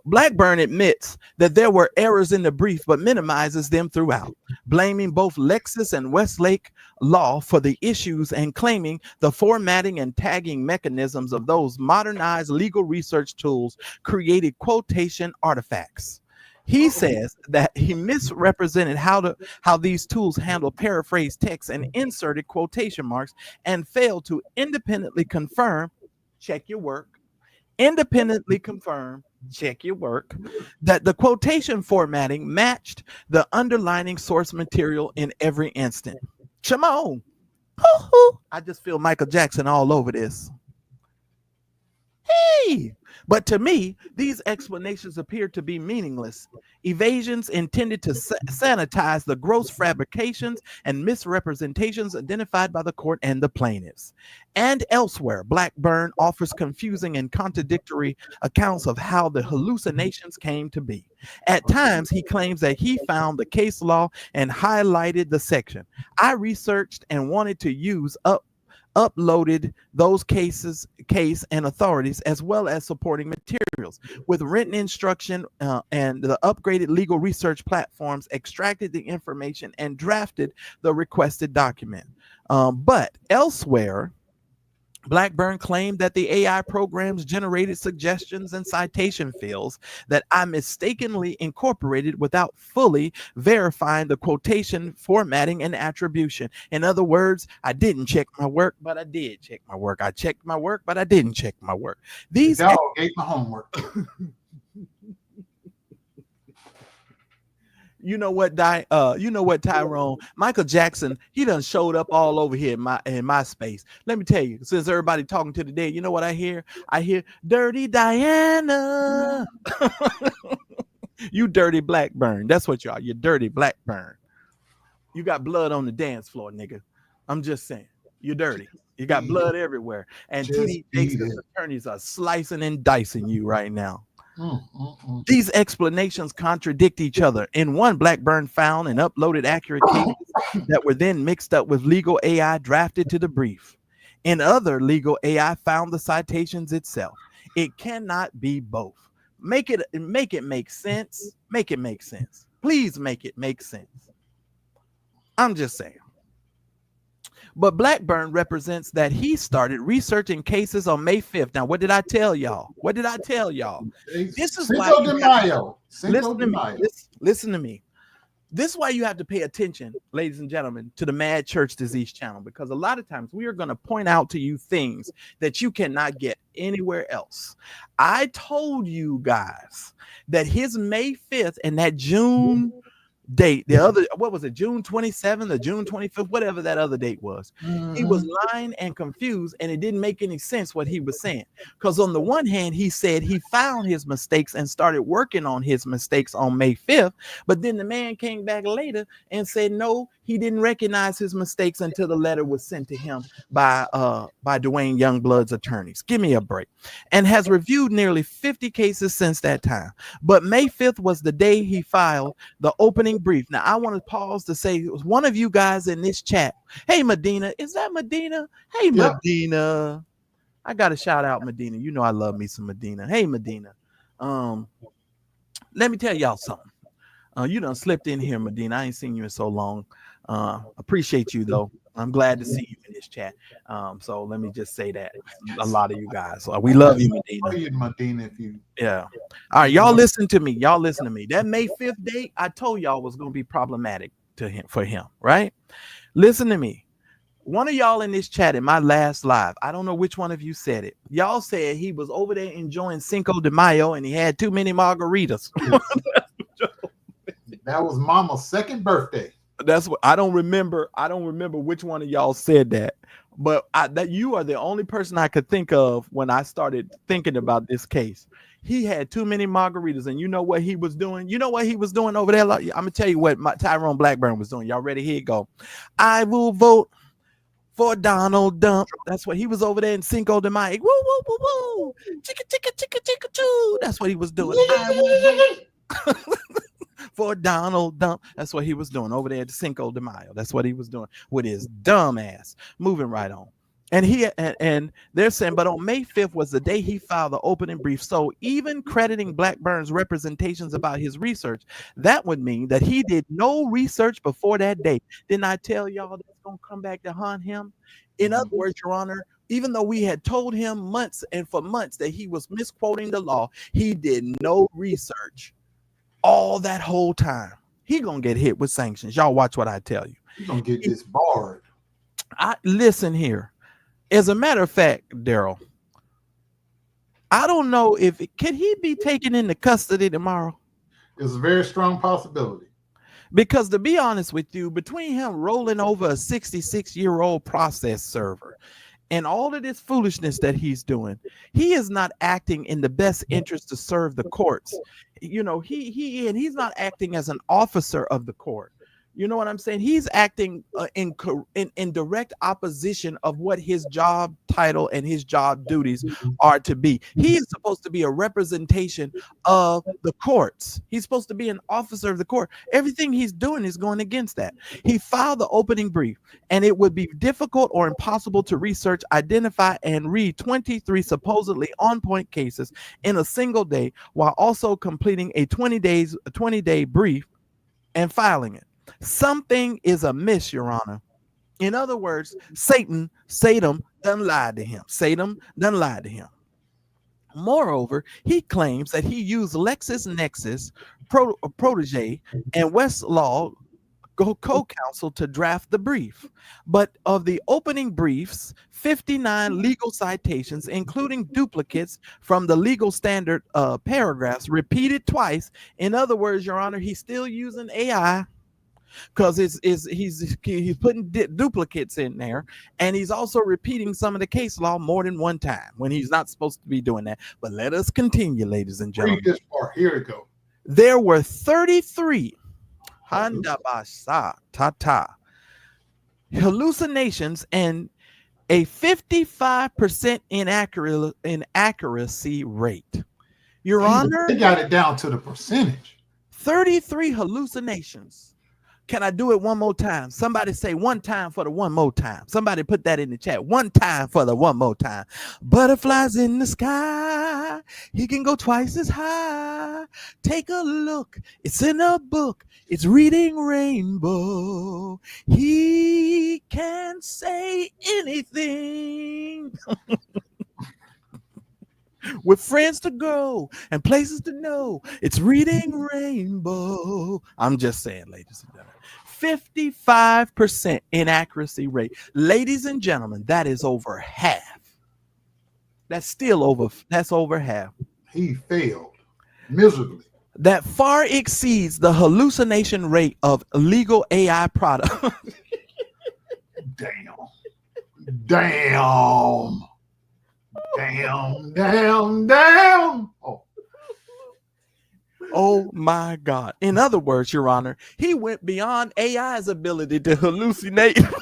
Blackburn admits that there were errors in the brief, but minimizes them throughout, blaming both Lexis and Westlake law for the issues and claiming the formatting and tagging mechanisms of those modernized legal research tools created quotation artifacts. He says that he misrepresented how these tools handle paraphrased text and inserted quotation marks and failed to independently confirm, check your work, that the quotation formatting matched the underlining source material in every instant. Shimon, I just feel Michael Jackson all over this. Hey, but to me, these explanations appear to be meaningless evasions intended to sanitize the gross fabrications and misrepresentations identified by the court and the plaintiffs. And elsewhere, Blackburn offers confusing and contradictory accounts of how the hallucinations came to be. At times, he claims that he found the case law and highlighted the section. I researched and wanted to use uploaded those case and authorities as well as supporting materials with written instruction and the upgraded legal research platforms extracted the information and drafted the requested document. But elsewhere, Blackburn claimed that the AI programs generated suggestions and citation fields that I mistakenly incorporated without fully verifying the quotation, formatting, and attribution. In other words, I didn't check my work, but I did check my work. I checked my work, but I didn't check my work. The These dog ate my homework. You know what, Tyrone? Michael Jackson, he done showed up all over here in my space. Let me tell you, since everybody talking to the dead, you know what I hear? I hear Dirty Diana. You dirty Blackburn. That's what you are. You dirty Blackburn. You got blood on the dance floor, nigga. I'm just saying. You're dirty. You got blood everywhere. And TD Jakes' attorneys are slicing and dicing you right now. These explanations contradict each other. In one, Blackburn found and uploaded accurate cases that were then mixed up with legal AI drafted to the brief. In other, legal AI found the citations itself. It cannot be both. Make it make sense. Make it make sense. Please make it make sense. I'm just saying. But Blackburn represents that he started researching cases on May 5th. Now, what did I tell y'all? This is why listen to me. This is why you have to pay attention, ladies and gentlemen, to the Mad Church Disease channel, because a lot of times we are going to point out to you things that you cannot get anywhere else. I told you guys that his May 5th and that June date, the other, what was it, June 27th or June 25th, whatever that other date was, he was lying and confused, and it didn't make any sense what he was saying. Because on the one hand, he said he found his mistakes and started working on his mistakes on May 5th, but then the man came back later and said no, he didn't recognize his mistakes until the letter was sent to him by Duane Youngblood's attorneys. Give me a break. And has reviewed nearly 50 cases since that time. But May 5th was the day he filed the opening brief. Now, I want to pause to say, it was one of you guys in this chat. Hey, Medina. Is that Medina? Hey, yep. Medina. I got to shout out Medina. You know I love me some Medina. Hey, Medina. Let me tell y'all something. You done slipped in here, Medina. I ain't seen you in so long. Appreciate you, though. I'm glad to see you in this chat. So let me just say that a lot of you guys, we love you, Medina. Yeah. All right, y'all listen to me. That May 5th date, I told y'all was going to be problematic for him, right? Listen to me. One of y'all in this chat in my last live, I don't know which one of you said it. Y'all said he was over there enjoying Cinco de Mayo and he had too many margaritas. That was Mama's second birthday. That's what I don't remember. I don't remember which one of y'all said that, but that you are the only person I could think of when I started thinking about this case. He had too many margaritas, and you know what he was doing? You know what he was doing over there? I'm gonna tell you what Tyrone Blackburn was doing. Y'all ready? Here you go. I will vote for Donald Trump. That's what he was over there in Cinco de Mayo. Woo, woo, woo, woo. Chicka, chicka, chicka, chicka, choo. That's what he was doing. I will vote for Donald Trump. That's what he was doing over there at the Cinco de Mayo. That's what he was doing with his dumb ass. Moving right on. And they're saying, but on May 5th was the day he filed the opening brief. So even crediting Blackburn's representations about his research, that would mean that he did no research before that date. Didn't I tell y'all that's going to come back to haunt him? In other words, Your Honor, even though we had told him months that he was misquoting the law, he did no research all that whole time. He going to get hit with sanctions. Y'all watch what I tell you. He's going to get disbarred. Listen here. As a matter of fact, Daryl, I don't know can he be taken into custody tomorrow? It's a very strong possibility. Because to be honest with you, between him rolling over a 66-year-old process server and all of this foolishness that he's doing, he is not acting in the best interest to serve the courts. You know, he's not acting as an officer of the court. You know what I'm saying? He's acting in direct opposition of what his job title and his job duties are to be. He is supposed to be a representation of the courts. He's supposed to be an officer of the court. Everything he's doing is going against that. He filed the opening brief, and it would be difficult or impossible to research, identify, and read 23 supposedly on-point cases in a single day while also completing a 20-day brief and filing it. Something is amiss, Your Honor. In other words, Satan done lied to him. Satan done lied to him. Moreover, he claims that he used LexisNexis protege and Westlaw co-counsel to draft the brief. But of the opening briefs, 59 legal citations, including duplicates from the legal standard paragraphs, repeated twice. In other words, Your Honor, he's still using AI because he's putting duplicates in there, and he's also repeating some of the case law more than one time when he's not supposed to be doing that. But let us continue, ladies and gentlemen. Read this part. Here we go. There were 33 hallucinations and a 55% inaccuracy rate. Your Honor, they got it down to the percentage. 33 hallucinations. Can I do it one more time? Somebody say one time for the one more time. Somebody put that in the chat. One time for the one more time. Butterflies in the sky. He can go twice as high. Take a look. It's in a book. It's reading rainbow. He can say anything. With friends to go and places to know. It's reading rainbow. I'm just saying, ladies and gentlemen. 55% inaccuracy rate. Ladies and gentlemen, that is over half. That's over half. He failed miserably. That far exceeds the hallucination rate of legal AI products. Damn. Oh my God. In other words, Your Honor, he went beyond AI's ability to hallucinate.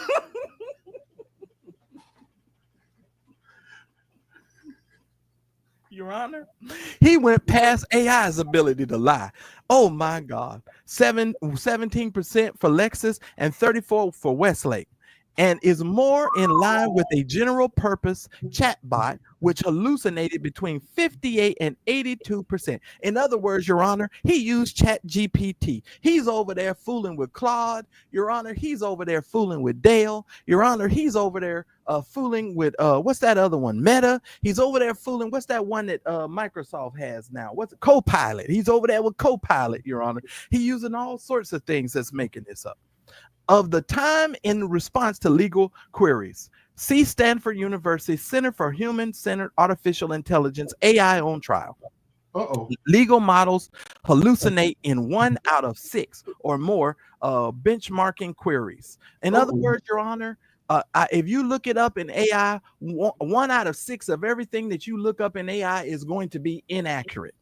Your Honor, he went past AI's ability to lie. Oh my God. 17% for Lexis and 34% for Westlake, and is more in line with a general purpose chatbot, which hallucinated between 58 and 82%. In other words, Your Honor, he used ChatGPT. He's over there fooling with Claude. Your Honor, he's over there fooling with Dale. Your Honor, he's over there fooling with, what's that other one? Meta. He's over there fooling, what's that one that Microsoft has now? What's it? Copilot. He's over there with Copilot, Your Honor. He's using all sorts of things that's making this up. Of the time in response to legal queries, see Stanford University Center for Human-Centered Artificial Intelligence, AI on trial. Legal models hallucinate in 1 out of 6 or more benchmarking queries. In other words, Your Honor, if you look it up in AI, 1 out of 6 of everything that you look up in AI is going to be inaccurate.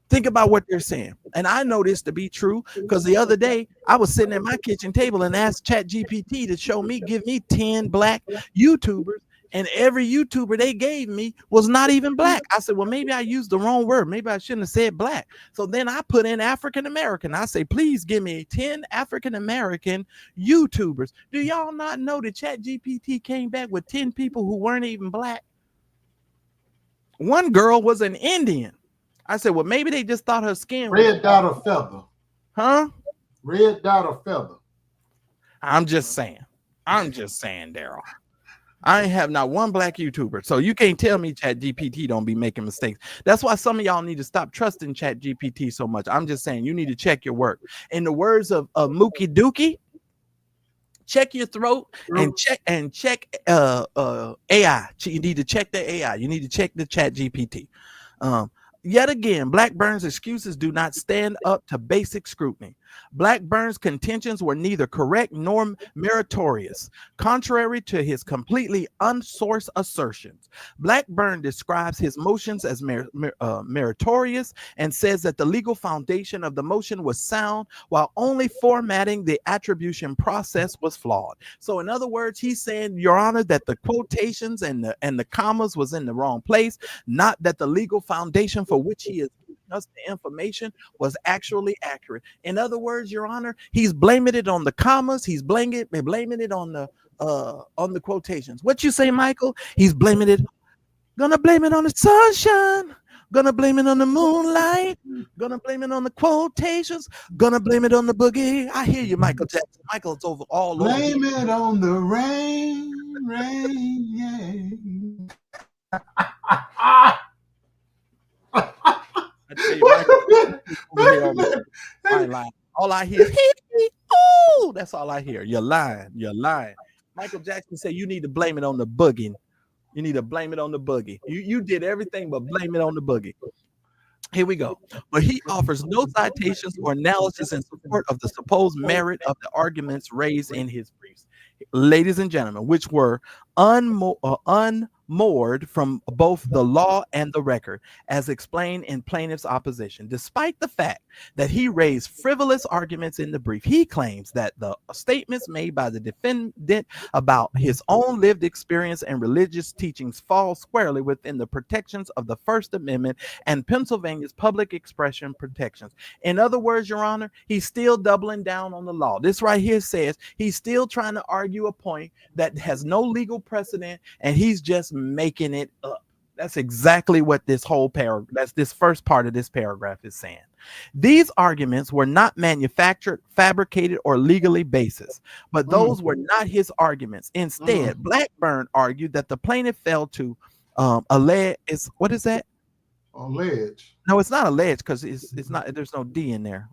Think about what they're saying. And I know this to be true because the other day I was sitting at my kitchen table and asked ChatGPT to give me 10 black YouTubers, and every YouTuber they gave me was not even black. I said, well, maybe I used the wrong word. Maybe I shouldn't have said black. So then I put in African American. I say, please give me 10 African American YouTubers. Do y'all not know that ChatGPT came back with 10 people who weren't even black? One girl was an Indian. I said, well, maybe they just thought her skin was red dot or feather. Huh? Red dot or feather. I'm just saying, Daryl. I ain't have not one black YouTuber. So you can't tell me ChatGPT don't be making mistakes. That's why some of y'all need to stop trusting ChatGPT so much. I'm just saying you need to check your work. In the words of Mookie Dookie, check your throat and check AI. You need to check the AI. You need to check the ChatGPT. Yet again, Blackburn's excuses do not stand up to basic scrutiny. Blackburn's contentions were neither correct nor meritorious, contrary to his completely unsourced assertions. Blackburn describes his motions as meritorious and says that the legal foundation of the motion was sound, while only formatting the attribution process was flawed. So in other words, he's saying, Your Honor, that the quotations and the commas was in the wrong place, not that the legal foundation for which he is us the information was actually accurate. In other words, Your Honor, he's blaming it on the commas, he's blaming it on the quotations. What you say, Michael? He's gonna blame it on the sunshine, Gonna blame it on the moonlight. Gonna blame it on the quotations. Gonna blame it on the boogie. I hear you, Michael Jackson. Michael's all over. Blame it on the rain, rain, yeah. I tell you, Michael, all I hear is oh, that's all I hear. You're lying. You're lying. Michael Jackson said you need to blame it on the boogie. You need to blame it on the boogie. You did everything but blame it on the boogie. Here we go. But he offers no citations or analysis in support of the supposed merit of the arguments raised in his briefs. Ladies and gentlemen, which were unmoored from both the law and the record, as explained in plaintiff's opposition. Despite the fact that he raised frivolous arguments in the brief, he claims that the statements made by the defendant about his own lived experience and religious teachings fall squarely within the protections of the First Amendment and Pennsylvania's public expression protections. In other words, Your Honor, he's still doubling down on the law. This right here says he's still trying to argue a point that has no legal precedent, and he's just making it up. That's exactly what this whole paragraph, that's this first part of this paragraph is saying. These arguments were not manufactured, fabricated, or legally basis, but those were not his arguments. Instead, Blackburn argued that the plaintiff failed to allege. What is that? Allege. No, it's not alleged because it's not. There's no D in there.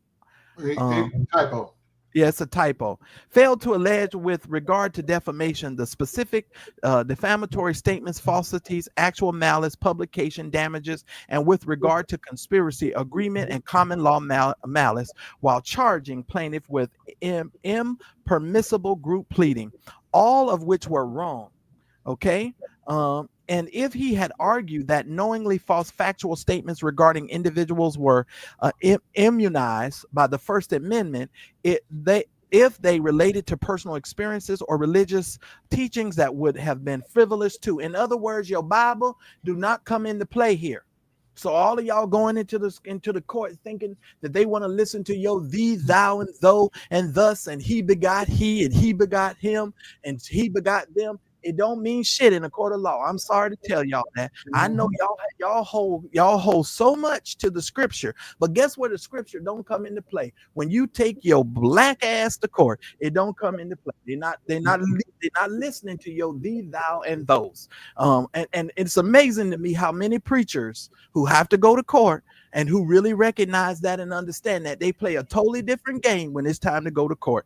Typo. Yeah, it's a typo. Failed to allege with regard to defamation the specific defamatory statements, falsities, actual malice, publication damages, and with regard to conspiracy, agreement, and common law malice, while charging plaintiff with impermissible group pleading, all of which were wrong. Okay. And if he had argued that knowingly false factual statements regarding individuals were immunized by the First Amendment, if they related to personal experiences or religious teachings that would have been frivolous too. In other words, your Bible do not come into play here. So all of y'all going into the court thinking that they want to listen to your thee, thou, and though, and thus, and he begot he, and he begot him, and he begot them. It don't mean shit in a court of law. I'm sorry to tell y'all that. I know y'all hold so much to the scripture, but guess what? The scripture don't come into play when you take your black ass to court. It don't come into play. They're not listening to your thee, thou, and those. And it's amazing to me how many preachers who have to go to court and who really recognize that and understand that they play a totally different game when it's time to go to court.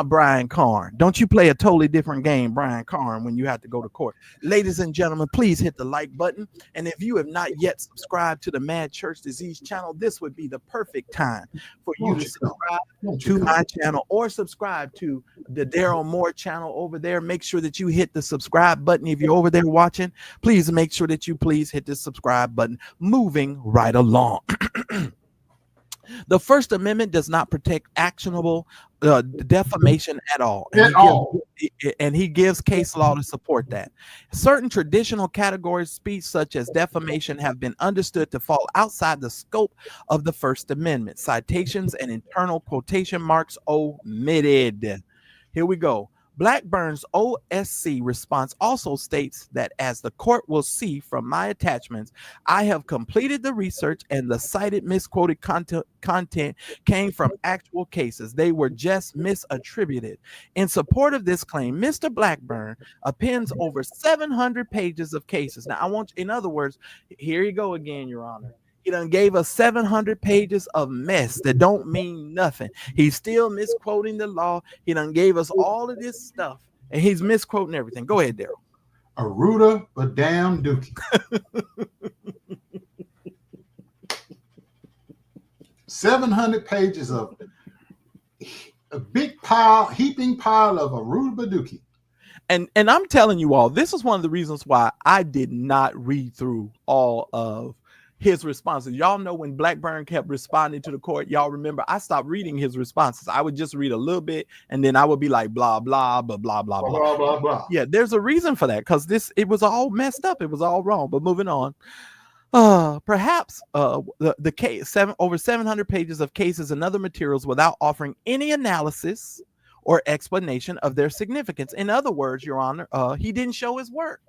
Brian Carn, don't you play a totally different game, Brian Carn, when you have to go to court? Ladies and gentlemen, please hit the like button. And if you have not yet subscribed to the Mad Church Disease channel, this would be the perfect time for you to subscribe to my channel or subscribe to the Daryl Moore channel over there. Make sure that you hit the subscribe button. If you're over there watching, please make sure that you please hit the subscribe button. Moving right along. The First Amendment does not protect actionable defamation at all. And he gives case law to support that. Certain traditional categories of speech, such as defamation, have been understood to fall outside the scope of the First Amendment. Citations and internal quotation marks omitted. Here we go. Blackburn's OSC response also states that, as the court will see from my attachments, I have completed the research and the cited misquoted content came from actual cases. They were just misattributed. In support of this claim, Mr. Blackburn appends over 700 pages of cases. Now, in other words, here you go again, Your Honor. He done gave us 700 pages of mess that don't mean nothing. He's still misquoting the law. He done gave us all of this stuff, and he's misquoting everything. Go ahead, Daryl. Aruda, but damn dookie. 700 pages of a big pile, heaping pile of Aruda Badookie. And I'm telling you all, this is one of the reasons why I did not read through all of his responses. Y'all know when Blackburn kept responding to the court, y'all remember I stopped reading his responses. I would just read a little bit and then I would be like blah blah blah blah blah blah blah blah blah. Yeah, there's a reason for that, because it was all messed up. It was all wrong. But moving on. Perhaps the case, over 700 pages of cases and other materials without offering any analysis or explanation of their significance. In other words, Your Honor, he didn't show his work.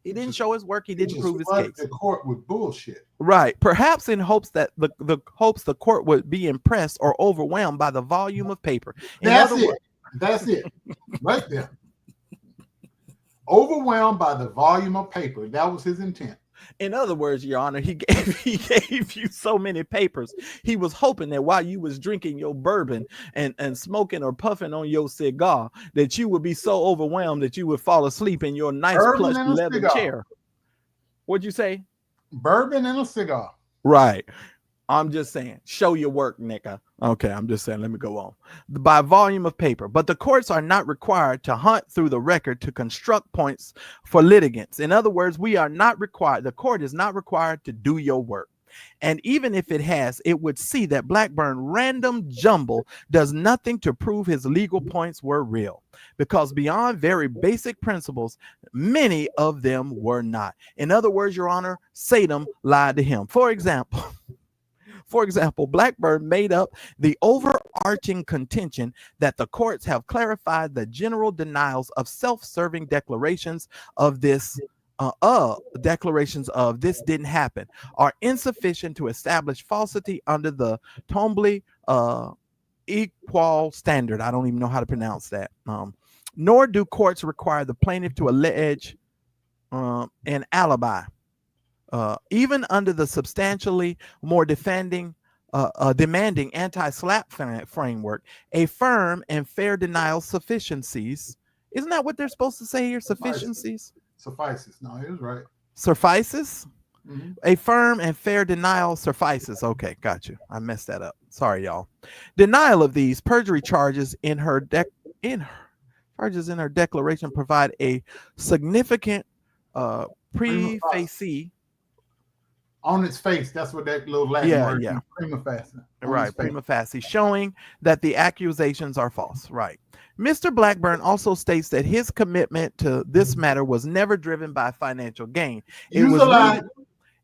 He didn't show his work. He He didn't just prove his flooded case. the court with bullshit. Right. Perhaps in hopes that the court would be impressed or overwhelmed by the volume of paper. That's it. Right there. Overwhelmed by the volume of paper. That was his intent. In other words, Your Honor, he gave you so many papers. He was hoping that while you was drinking your bourbon and smoking or puffing on your cigar, that you would be so overwhelmed that you would fall asleep in your nice Bourbon plush and a leather cigar. chair. What'd you say? Bourbon and a cigar. Right. I'm just saying, show your work, nigga. Okay, I'm just saying, let me go on. By volume of paper. But the courts are not required to hunt through the record to construct points for litigants. In other words, we are not required, the court is not required to do your work. And even if it has, it would see that Blackburn random jumble does nothing to prove his legal points were real, because beyond very basic principles, many of them were not. In other words, Your Honor, Satan lied to him. For example, Blackburn made up the overarching contention that the courts have clarified the general denials of self-serving declarations of this didn't happen are insufficient to establish falsity under the Twombly equal standard. I don't even know how to pronounce that. Nor do courts require the plaintiff to allege an alibi. Even under the substantially more demanding anti-slap framework, a firm and fair denial sufficiencies. Isn't that what they're supposed to say here? Sufficiencies? Suffices. No, he was right. Suffices? Mm-hmm. A firm and fair denial suffices. Okay, got you. I messed that up. Sorry, y'all. Denial of these perjury charges in her declaration provide a significant preface. On its face, that's what that little Latin word is. Prima facie. Right, prima facie, showing that the accusations are false. Right. Mr. Blackburn also states that his commitment to this matter was never driven by financial gain. It was rooted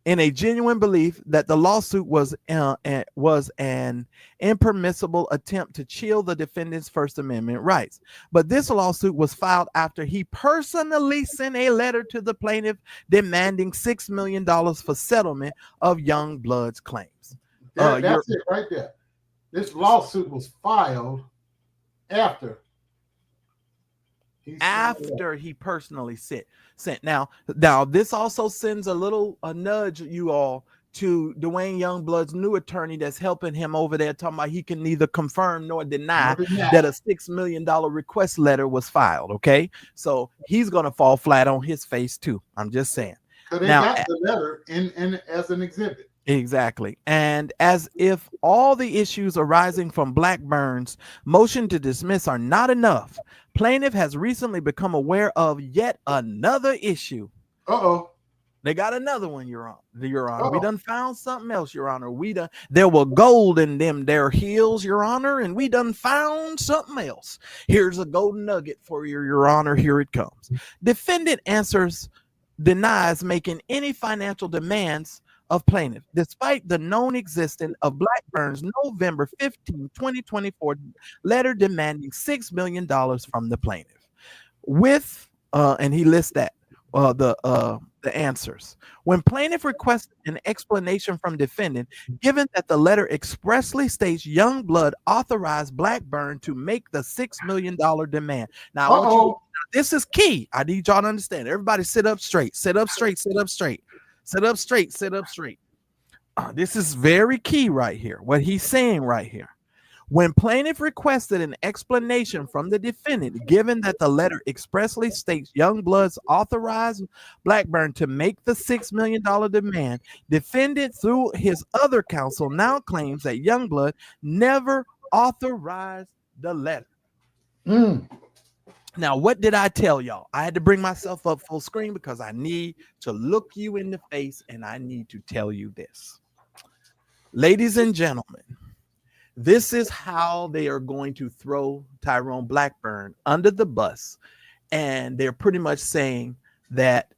in a genuine belief that the lawsuit was an impermissible attempt to chill the defendant's First Amendment rights. But this lawsuit was filed after he personally sent a letter to the plaintiff demanding $6 million for settlement of Youngblood's claims. That's it right there. This lawsuit was filed after he personally sent. Now this also sends a nudge, you all, to Duane Youngblood's new attorney that's helping him over there, talking about he can neither confirm nor deny that a $6 million request letter was filed. Okay, so he's gonna fall flat on his face too. I'm just saying. So they got the letter in as an exhibit. Exactly. And as if all the issues arising from Blackburn's motion to dismiss are not enough, plaintiff has recently become aware of yet another issue. They got another one, Your Honor. We done found something else, Your Honor. There were gold in them there heels, Your Honor, and we done found something else. Here's a golden nugget for you, Your Honor. Here it comes. Defendant denies making any financial demands of plaintiff, despite the known existence of Blackburn's November 15, 2024 letter demanding $6 million from the plaintiff. And he lists that the answers. When plaintiff requested an explanation from defendant, given that the letter expressly states Youngblood authorized Blackburn to make the $6 million demand. Now, this is key. I need y'all to understand. Everybody sit up straight. Sit up straight. Sit up straight. Sit up straight. Sit up straight. This is very key right here. What he's saying right here. When plaintiff requested an explanation from the defendant, given that the letter expressly states Youngblood's authorized Blackburn to make the $6 million demand, defendant through his other counsel now claims that Youngblood never authorized the letter. Now, what did I tell y'all? I had to bring myself up full screen because I need to look you in the face and I need to tell you this. Ladies and gentlemen, this is how they are going to throw Tyrone Blackburn under the bus. And they're pretty much saying that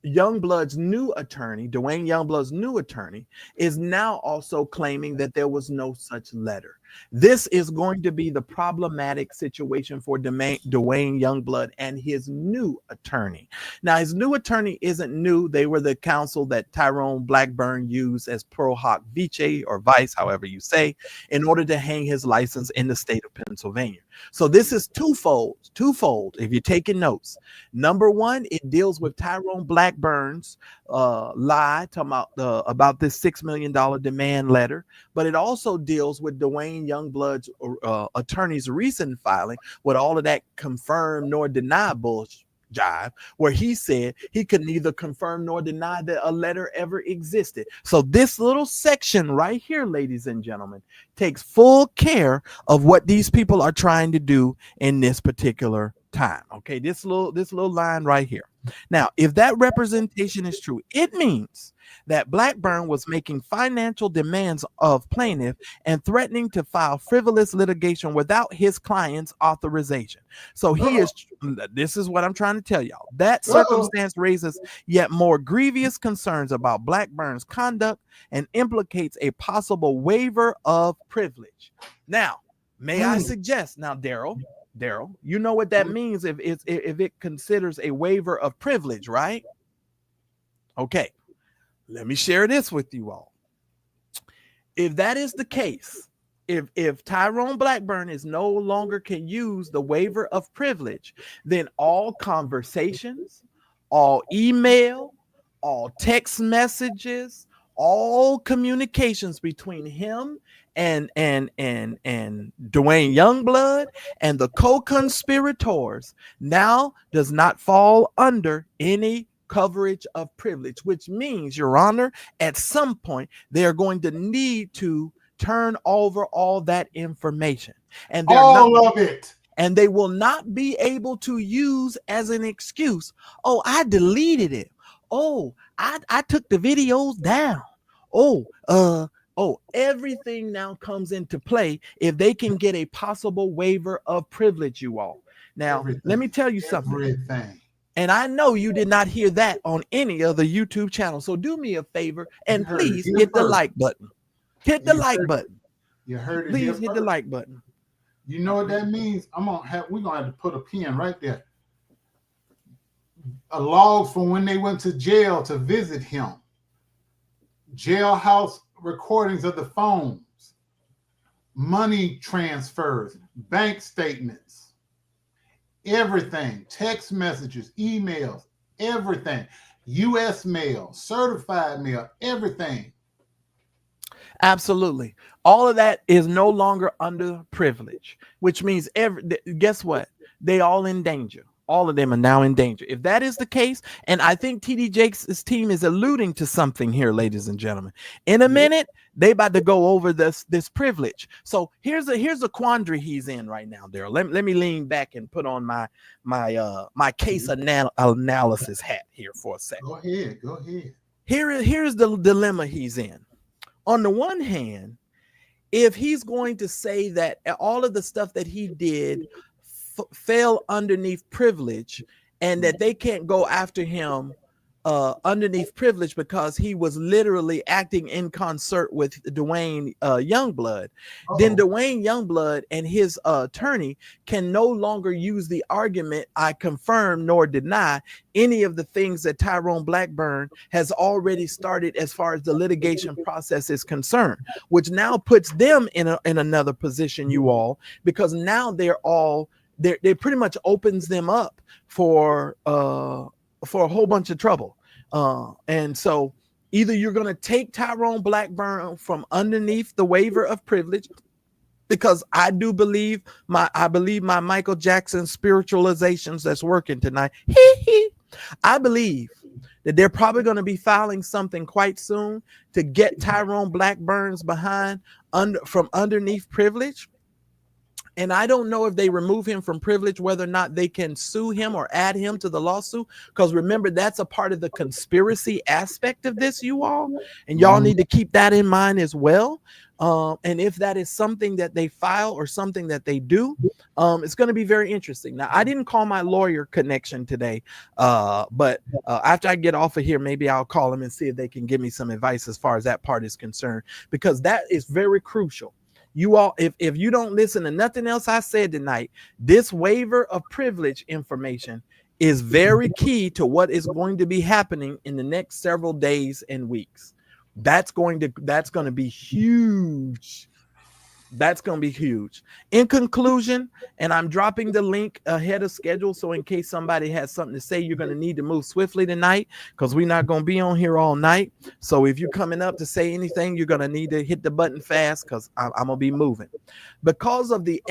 Youngblood's new attorney, Duane Youngblood's new attorney, is now also claiming that there was no such letter. This is going to be the problematic situation for Duane Youngblood and his new attorney. Now, his new attorney isn't new. They were the counsel that Tyrone Blackburn used as pro hoc vice or vice, however you say, in order to hang his license in the state of Pennsylvania. So this is twofold. If you're taking notes. Number one, it deals with Tyrone Blackburn's lie talking about this $6 million demand letter, but it also deals with Duane Youngblood's attorney's recent filing with all of that confirm nor deny bullshit jive, where he said he could neither confirm nor deny that a letter ever existed. So this little section right here, ladies and gentlemen, takes full care of what these people are trying to do in this particular time. Okay, this little line right here. Now, if that representation is true, it means that Blackburn was making financial demands of plaintiff and threatening to file frivolous litigation without his client's authorization. So this is what I'm trying to tell y'all. That circumstance raises yet more grievous concerns about Blackburn's conduct and implicates a possible waiver of privilege. Now, may I suggest, now, Daryl, you know what that means if it considers a waiver of privilege, right? Okay, let me share this with you all. If that is the case, if Tyrone Blackburn is no longer can use the waiver of privilege, then all conversations, all email, all text messages, all communications between him and Duane Youngblood and the co-conspirators now does not fall under any coverage of privilege, which means, Your Honor, at some point they are going to need to turn over all that information, and all of it. And they will not be able to use as an excuse, oh, I deleted it. Oh, I took the videos down. Everything now comes into play if they can get a possible waiver of privilege, you all. Now, let me tell you something. Everything. And I know you did not hear that on any other YouTube channel. So do me a favor and please hit the like button. Hit the like button. You heard it. Please hit the like button. You know what that means? We're gonna have to put a pin right there. A log from when they went to jail to visit him. Jailhouse recordings of the phones, money transfers, bank statements, everything, text messages, emails, everything, U.S. mail, certified mail, everything. Absolutely. All of that is no longer under privilege, which means guess what? They all in danger. All of them are now in danger. If that is the case, and I think TD Jakes' team is alluding to something here, ladies and gentlemen. In a minute, they about to go over this privilege. So here's a quandary he's in right now, Daryl. Let me lean back and put on my case analysis hat here for a second. Go ahead. Here's the dilemma he's in. On the one hand, if he's going to say that all of the stuff that he did fell underneath privilege and that they can't go after him underneath privilege because he was literally acting in concert with Duane Youngblood, then Duane Youngblood and his attorney can no longer use the argument, I confirm nor deny any of the things that Tyrone Blackburn has already started as far as the litigation process is concerned, which now puts them in another position, you all, because now they pretty much opens them up for a whole bunch of trouble. And so either you're going to take Tyrone Blackburn from underneath the waiver of privilege, because I believe my Michael Jackson spiritualizations that's working tonight. I believe that they're probably going to be filing something quite soon to get Tyrone Blackburn's behind from underneath privilege. And I don't know if they remove him from privilege, whether or not they can sue him or add him to the lawsuit. Because remember, that's a part of the conspiracy aspect of this, you all. And y'all need to keep that in mind as well. And if that is something that they file or something that they do, it's going to be very interesting. Now, I didn't call my lawyer connection today, but after I get off of here, maybe I'll call them and see if they can give me some advice as far as that part is concerned, because that is very crucial. You all, if you don't listen to nothing else I said tonight, this waiver of privilege information is very key to what is going to be happening in the next several days and weeks. That's going to be huge. That's going to be huge. In conclusion, and I'm dropping the link ahead of schedule, so in case somebody has something to say, you're going to need to move swiftly tonight because we're not going to be on here all night. So if you're coming up to say anything, you're going to need to hit the button fast because I'm going to be moving. Because of the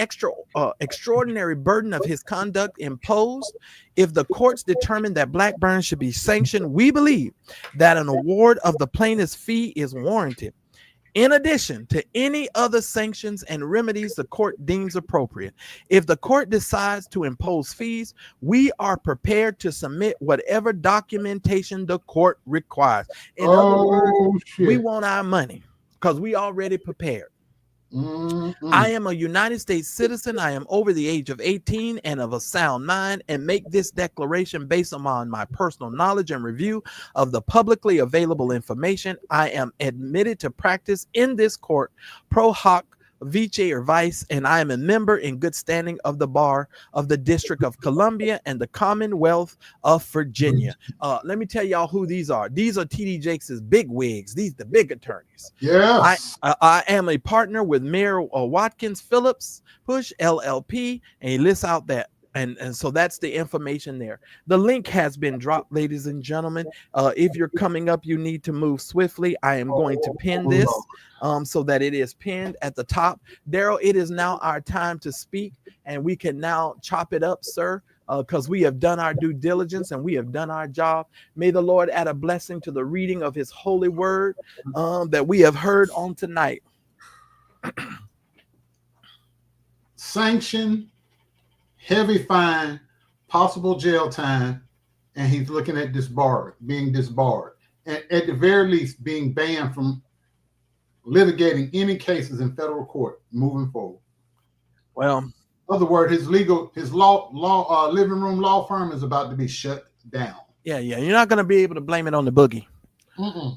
extraordinary burden of his conduct imposed, if the courts determine that Blackburn should be sanctioned, we believe that an award of the plaintiff's fee is warranted, in addition to any other sanctions and remedies the court deems appropriate. If the court decides to impose fees, we are prepared to submit whatever documentation the court requires. In other words, we want our money because we already prepared. I am a United States citizen. I am over the age of 18 and of a sound mind, and make this declaration based upon my personal knowledge and review of the publicly available information. I am admitted to practice in this court pro hoc vice or vice, and I am a member in good standing of the bar of the District of Columbia and the Commonwealth of Virginia. Let me tell y'all who these are. These are TD Jakes' big wigs. These the big attorneys. Yes. I am a partner with Mayor Watkins Phillips Push LLP, and he lists out that. And so that's the information there. The link has been dropped, ladies and gentlemen. If you're coming up, you need to move swiftly. I am going to pin this so that it is pinned at the top. Daryl, it is now our time to speak, and we can now chop it up, sir, because we have done our due diligence and we have done our job. May the Lord add a blessing to the reading of his holy word that we have heard on tonight. Sanction, heavy fine, possible jail time, and he's looking at being disbarred, and at the very least being banned from litigating any cases in federal court moving forward. Well, in other words, his living room law firm is about to be shut down. Yeah. You're not going to be able to blame it on the boogie.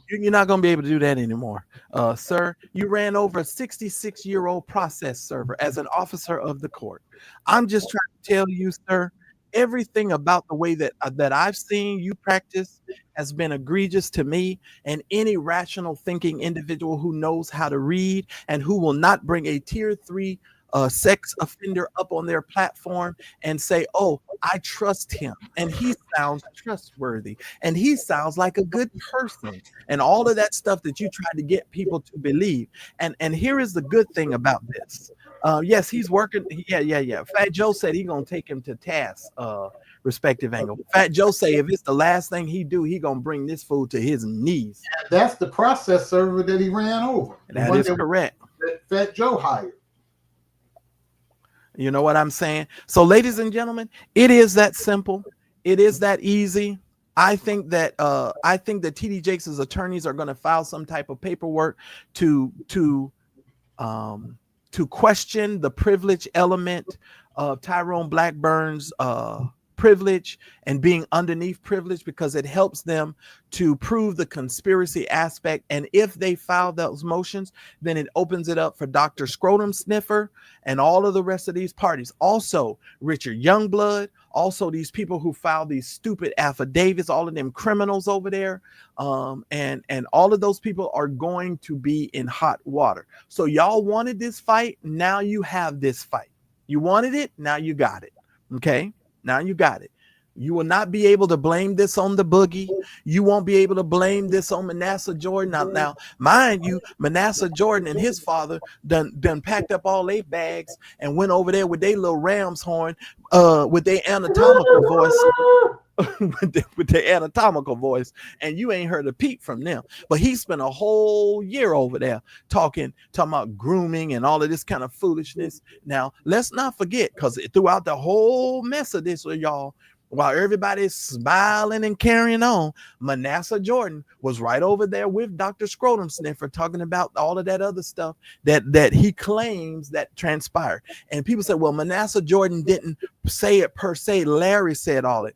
You're not going to be able to do that anymore. Sir, you ran over a 66-year-old process server as an officer of the court. I'm just trying to tell you, sir, everything about the way that I've seen you practice has been egregious to me, and any rational thinking individual who knows how to read and who will not bring a tier 3 sex offender up on their platform and say, oh, I trust him and he sounds trustworthy and he sounds like a good person, and all of that stuff that you try to get people to believe. And here is the good thing about this. Yes, he's working. Yeah. Fat Joe said he's gonna take him to task, respective angle. Fat Joe say if it's the last thing he do, he gonna bring this fool to his knees. That's the process server that he ran over. That is correct. That Fat Joe hired. You know what I'm saying? So, ladies and gentlemen, it is that simple. It is that easy. I think that TD Jakes' attorneys are going to file some type of paperwork to question the privilege element of Tyrone Blackburn's privilege and being underneath privilege, because it helps them to prove the conspiracy aspect. And if they file those motions, then it opens it up for Dr. Scrotum Sniffer and all of the rest of these parties. Also, Richard Youngblood, also these people who filed these stupid affidavits, all of them criminals over there. And all of those people are going to be in hot water. So y'all wanted this fight. Now you have this fight. You wanted it. Now you got it. Okay. Now you got it. You will not be able to blame this on the boogie. You won't be able to blame this on Manasseh Jordan. Now, mind you, Manasseh Jordan and his father done packed up all their bags and went over there with their little ram's horn, with their anatomical voice, with their anatomical voice, and you ain't heard a peep from them. But he spent a whole year over there talking about grooming and all of this kind of foolishness. Now, let's not forget, because throughout the whole mess of this, y'all, while everybody's smiling and carrying on, Manasseh Jordan was right over there with Dr. Scrotum Sniffer talking about all of that other stuff that he claims that transpired. And people said, well, Manasseh Jordan didn't say it per se. Larry said all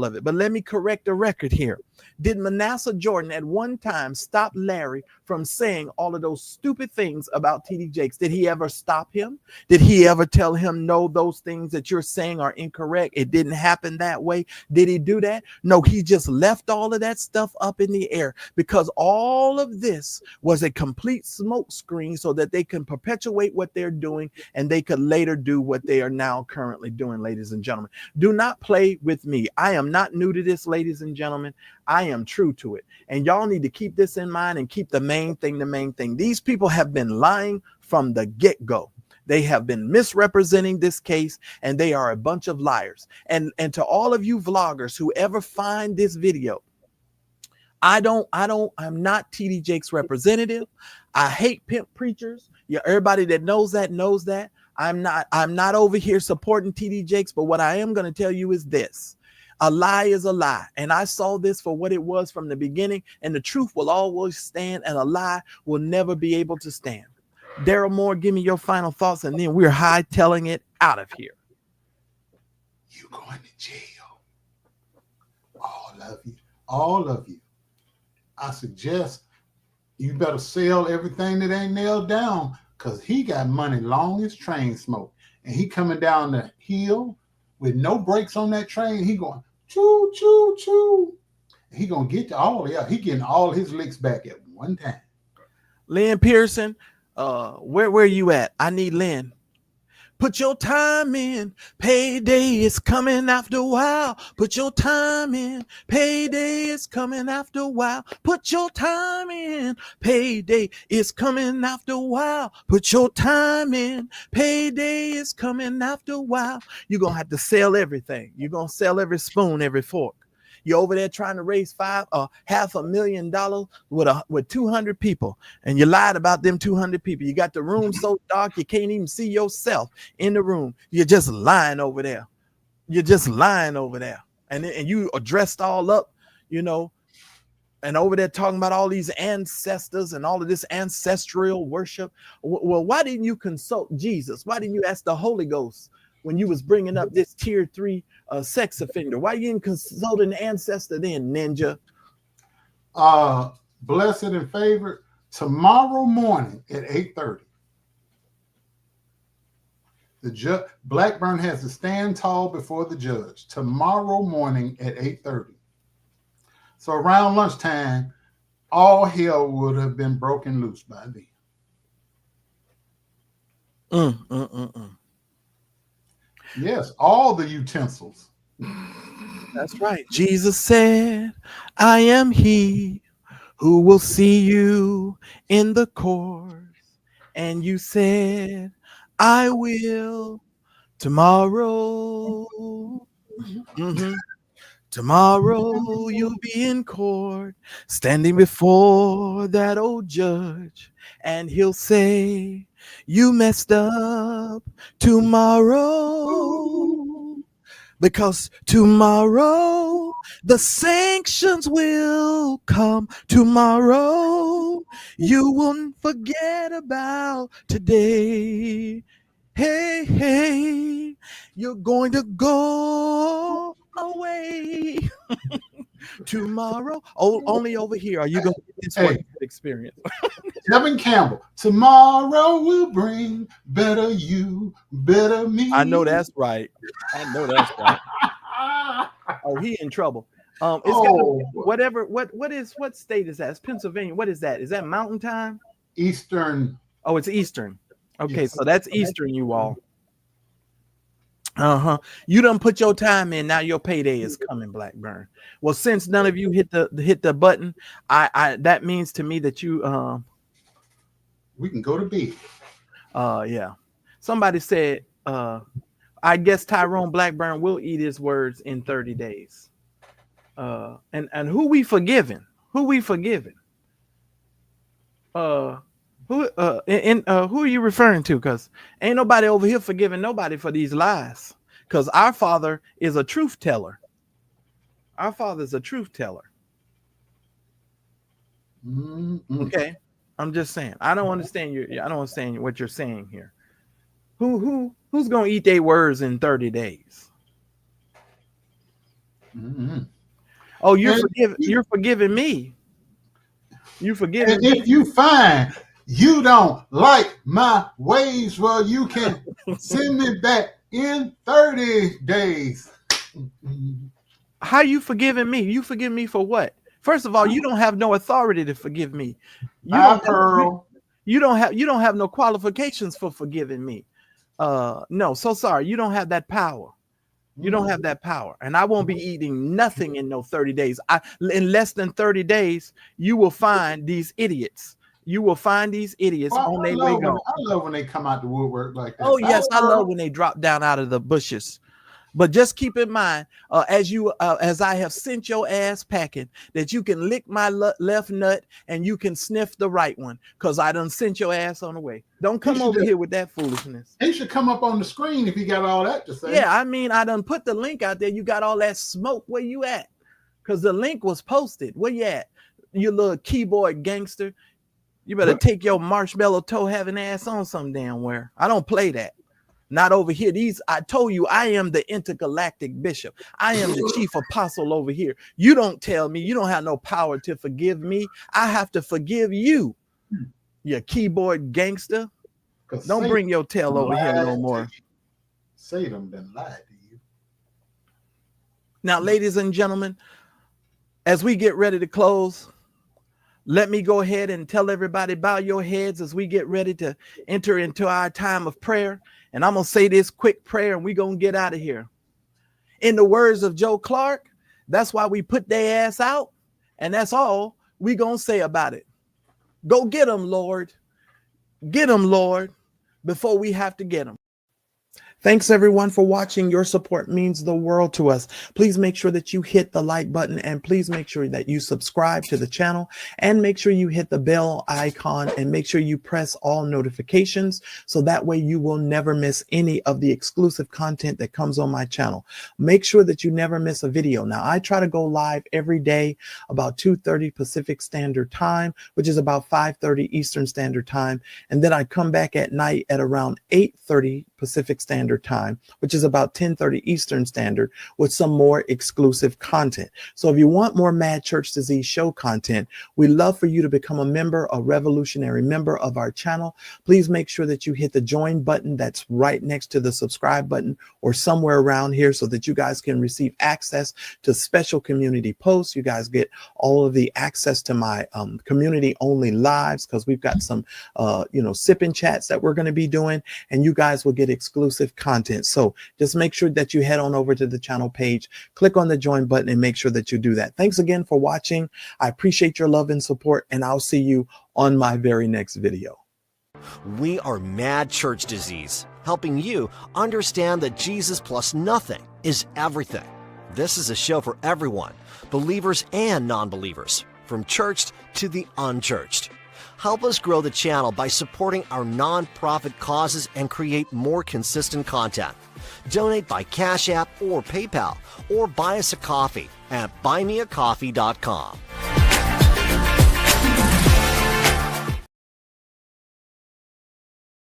of it. But let me correct the record here. Did Manasseh Jordan at one time stop Larry from saying all of those stupid things about TD Jakes? Did he ever stop him? Did he ever tell him, no, those things that you're saying are incorrect? It didn't happen that way. Did he do that? No, he just left all of that stuff up in the air because all of this was a complete smoke screen so that they can perpetuate what they're doing and they could later do what they are now currently doing, ladies and gentlemen. Do not play with me. I am not new to this, ladies and gentlemen. I am true to it. And y'all need to keep this in mind and keep the main thing the main thing. These people have been lying from the get-go. They have been misrepresenting this case, and they are a bunch of liars. And to all of you vloggers who ever find this video, I'm not TD Jakes' representative. I hate pimp preachers. Yeah, everybody that knows that knows that. I'm not over here supporting TD Jakes, but what I am going to tell you is this. A lie is a lie. And I saw this for what it was from the beginning, and the truth will always stand, and a lie will never be able to stand. Daryl Moore, give me your final thoughts, and then we're hightailing it out of here. You going to jail. All of you. I suggest you better sell everything that ain't nailed down, because he got money long as train smoke. And he coming down the hill with no brakes on that train. He going, choo, choo, choo. He going to get he getting all his licks back at one time. Lynn Pearson, where you at? I need Lynn. Put your time in. Payday is coming after a while. Put your time in. Payday is coming after a while. Put your time in. Payday is coming after a while. Put your time in. Payday is coming after a while. You're going to have to sell everything. You're going to sell every spoon, every fork. You're over there trying to raise $500,000 with 200 people, and you lied about them 200 people. You got the room so dark you can't even see yourself in the room. You're just lying over there. And you are dressed all up, and over there talking about all these ancestors and all of this ancestral worship. Well, why didn't you consult Jesus? Why didn't you ask the Holy Ghost when you was bringing up this tier 3 sex offender? Why you didn't consult an ancestor then, ninja? Blessed and favored, tomorrow morning at 8:30. The judge Blackburn has to stand tall before the judge tomorrow morning at 8:30. So around lunchtime, all hell would have been broken loose by then. Yes, all the utensils. That's right. Jesus said, I am he who will see you in the course. And you said, I will tomorrow. Tomorrow you'll be in court, standing before that old judge, and he'll say, you messed up tomorrow, because tomorrow the sanctions will come. Tomorrow you won't forget about today. Hey, you're going to go away tomorrow. Only over here are you going to get this one experience. Kevin Campbell, tomorrow will bring better you, better me. I know that's right. Oh, he in trouble. It's gotta, what state is that? It's Pennsylvania. What is that? Is that Mountain Time? Eastern. Oh, it's Eastern. Okay, Yes. so that's Eastern, you all. You done put your time in. Now your payday is coming, Blackburn. Well, since none of you hit the button, I that means to me that you we can go to bed. Yeah. Somebody said I guess Tyrone Blackburn will eat his words in 30 days. And who we forgiving? Who are you referring to? Because ain't nobody over here forgiving nobody for these lies. Because our Father is a truth teller. Our Father's a truth teller. Mm-hmm. Okay, I'm just saying. I don't understand what you're saying here. Who's gonna eat their words in 30 days? Mm-hmm. Oh, And you're forgiving me. You forgiving And me. if you find you don't like my ways, well, you can send me back in 30 days. How you forgiving me? You forgive me for what? First of all, you don't have no authority to forgive me. You Bye, don't have, Pearl. you don't have no qualifications for forgiving me. No, so sorry. You don't have that power. You don't have that power. And I won't be eating nothing in no 30 days. In less than 30 days, you will find these idiots. You will find these idiots Well, on their way gone. I love when they come out the woodwork like that. Oh, Bye, yes, I love Pearl. when they drop down out of the bushes. But just keep in mind, as I have sent your ass packing, that you can lick my left nut and you can sniff the right one, because I done sent your ass on the way. Don't come over here with that foolishness. He should come up on the screen if he got all that to say. Yeah, I mean, I done put the link out there. You got all that smoke. Where you at? Because the link was posted. Where you at? You little keyboard gangster. You better take your marshmallow toe having ass on some damn where. I don't play that. Not over here. I told you, I am the intergalactic bishop. I am the chief apostle over here. You don't tell me. You don't have no power to forgive me. I have to forgive you, you keyboard gangster. Don't bring your tail over here no more. Satan been lied to you. Now, ladies and gentlemen, as we get ready to close, let me go ahead and tell everybody, bow your heads as we get ready to enter into our time of prayer. And I'm going to say this quick prayer and we're going to get out of here. In the words of Joe Clark, that's why we put their ass out. And that's all we going to say about it. Go get them, Lord. Get them, Lord, before we have to get them. Thanks everyone for watching. Your support means the world to us. Please make sure that you hit the like button and please make sure that you subscribe to the channel and make sure you hit the bell icon and make sure you press all notifications so that way you will never miss any of the exclusive content that comes on my channel. Make sure that you never miss a video. Now, I try to go live every day about 2:30 Pacific Standard Time, which is about 5:30 Eastern Standard Time. And then I come back at night at around 8:30 Pacific Standard Time, which is about 10:30 Eastern Standard, with some more exclusive content. So if you want more Mad Church Disease show content, we love for you to become a member, a revolutionary member of our channel. Please make sure that you hit the join button that's right next to the subscribe button or somewhere around here so that you guys can receive access to special community posts. You guys get all of the access to my community only lives, because we've got some sipping chats that we're going to be doing, and you guys will get exclusive content. So just make sure that you head on over to the channel page, click on the join button, and make sure that you do that. Thanks again for watching. I appreciate your love and support, and I'll see you on my very next video. We are Mad Church Disease, helping you understand that Jesus plus nothing is everything. This is a show for everyone, believers and non-believers, from churched to the unchurched. Help us grow the channel by supporting our non-profit causes and create more consistent content. Donate by Cash App or PayPal, or buy us a coffee at buymeacoffee.com.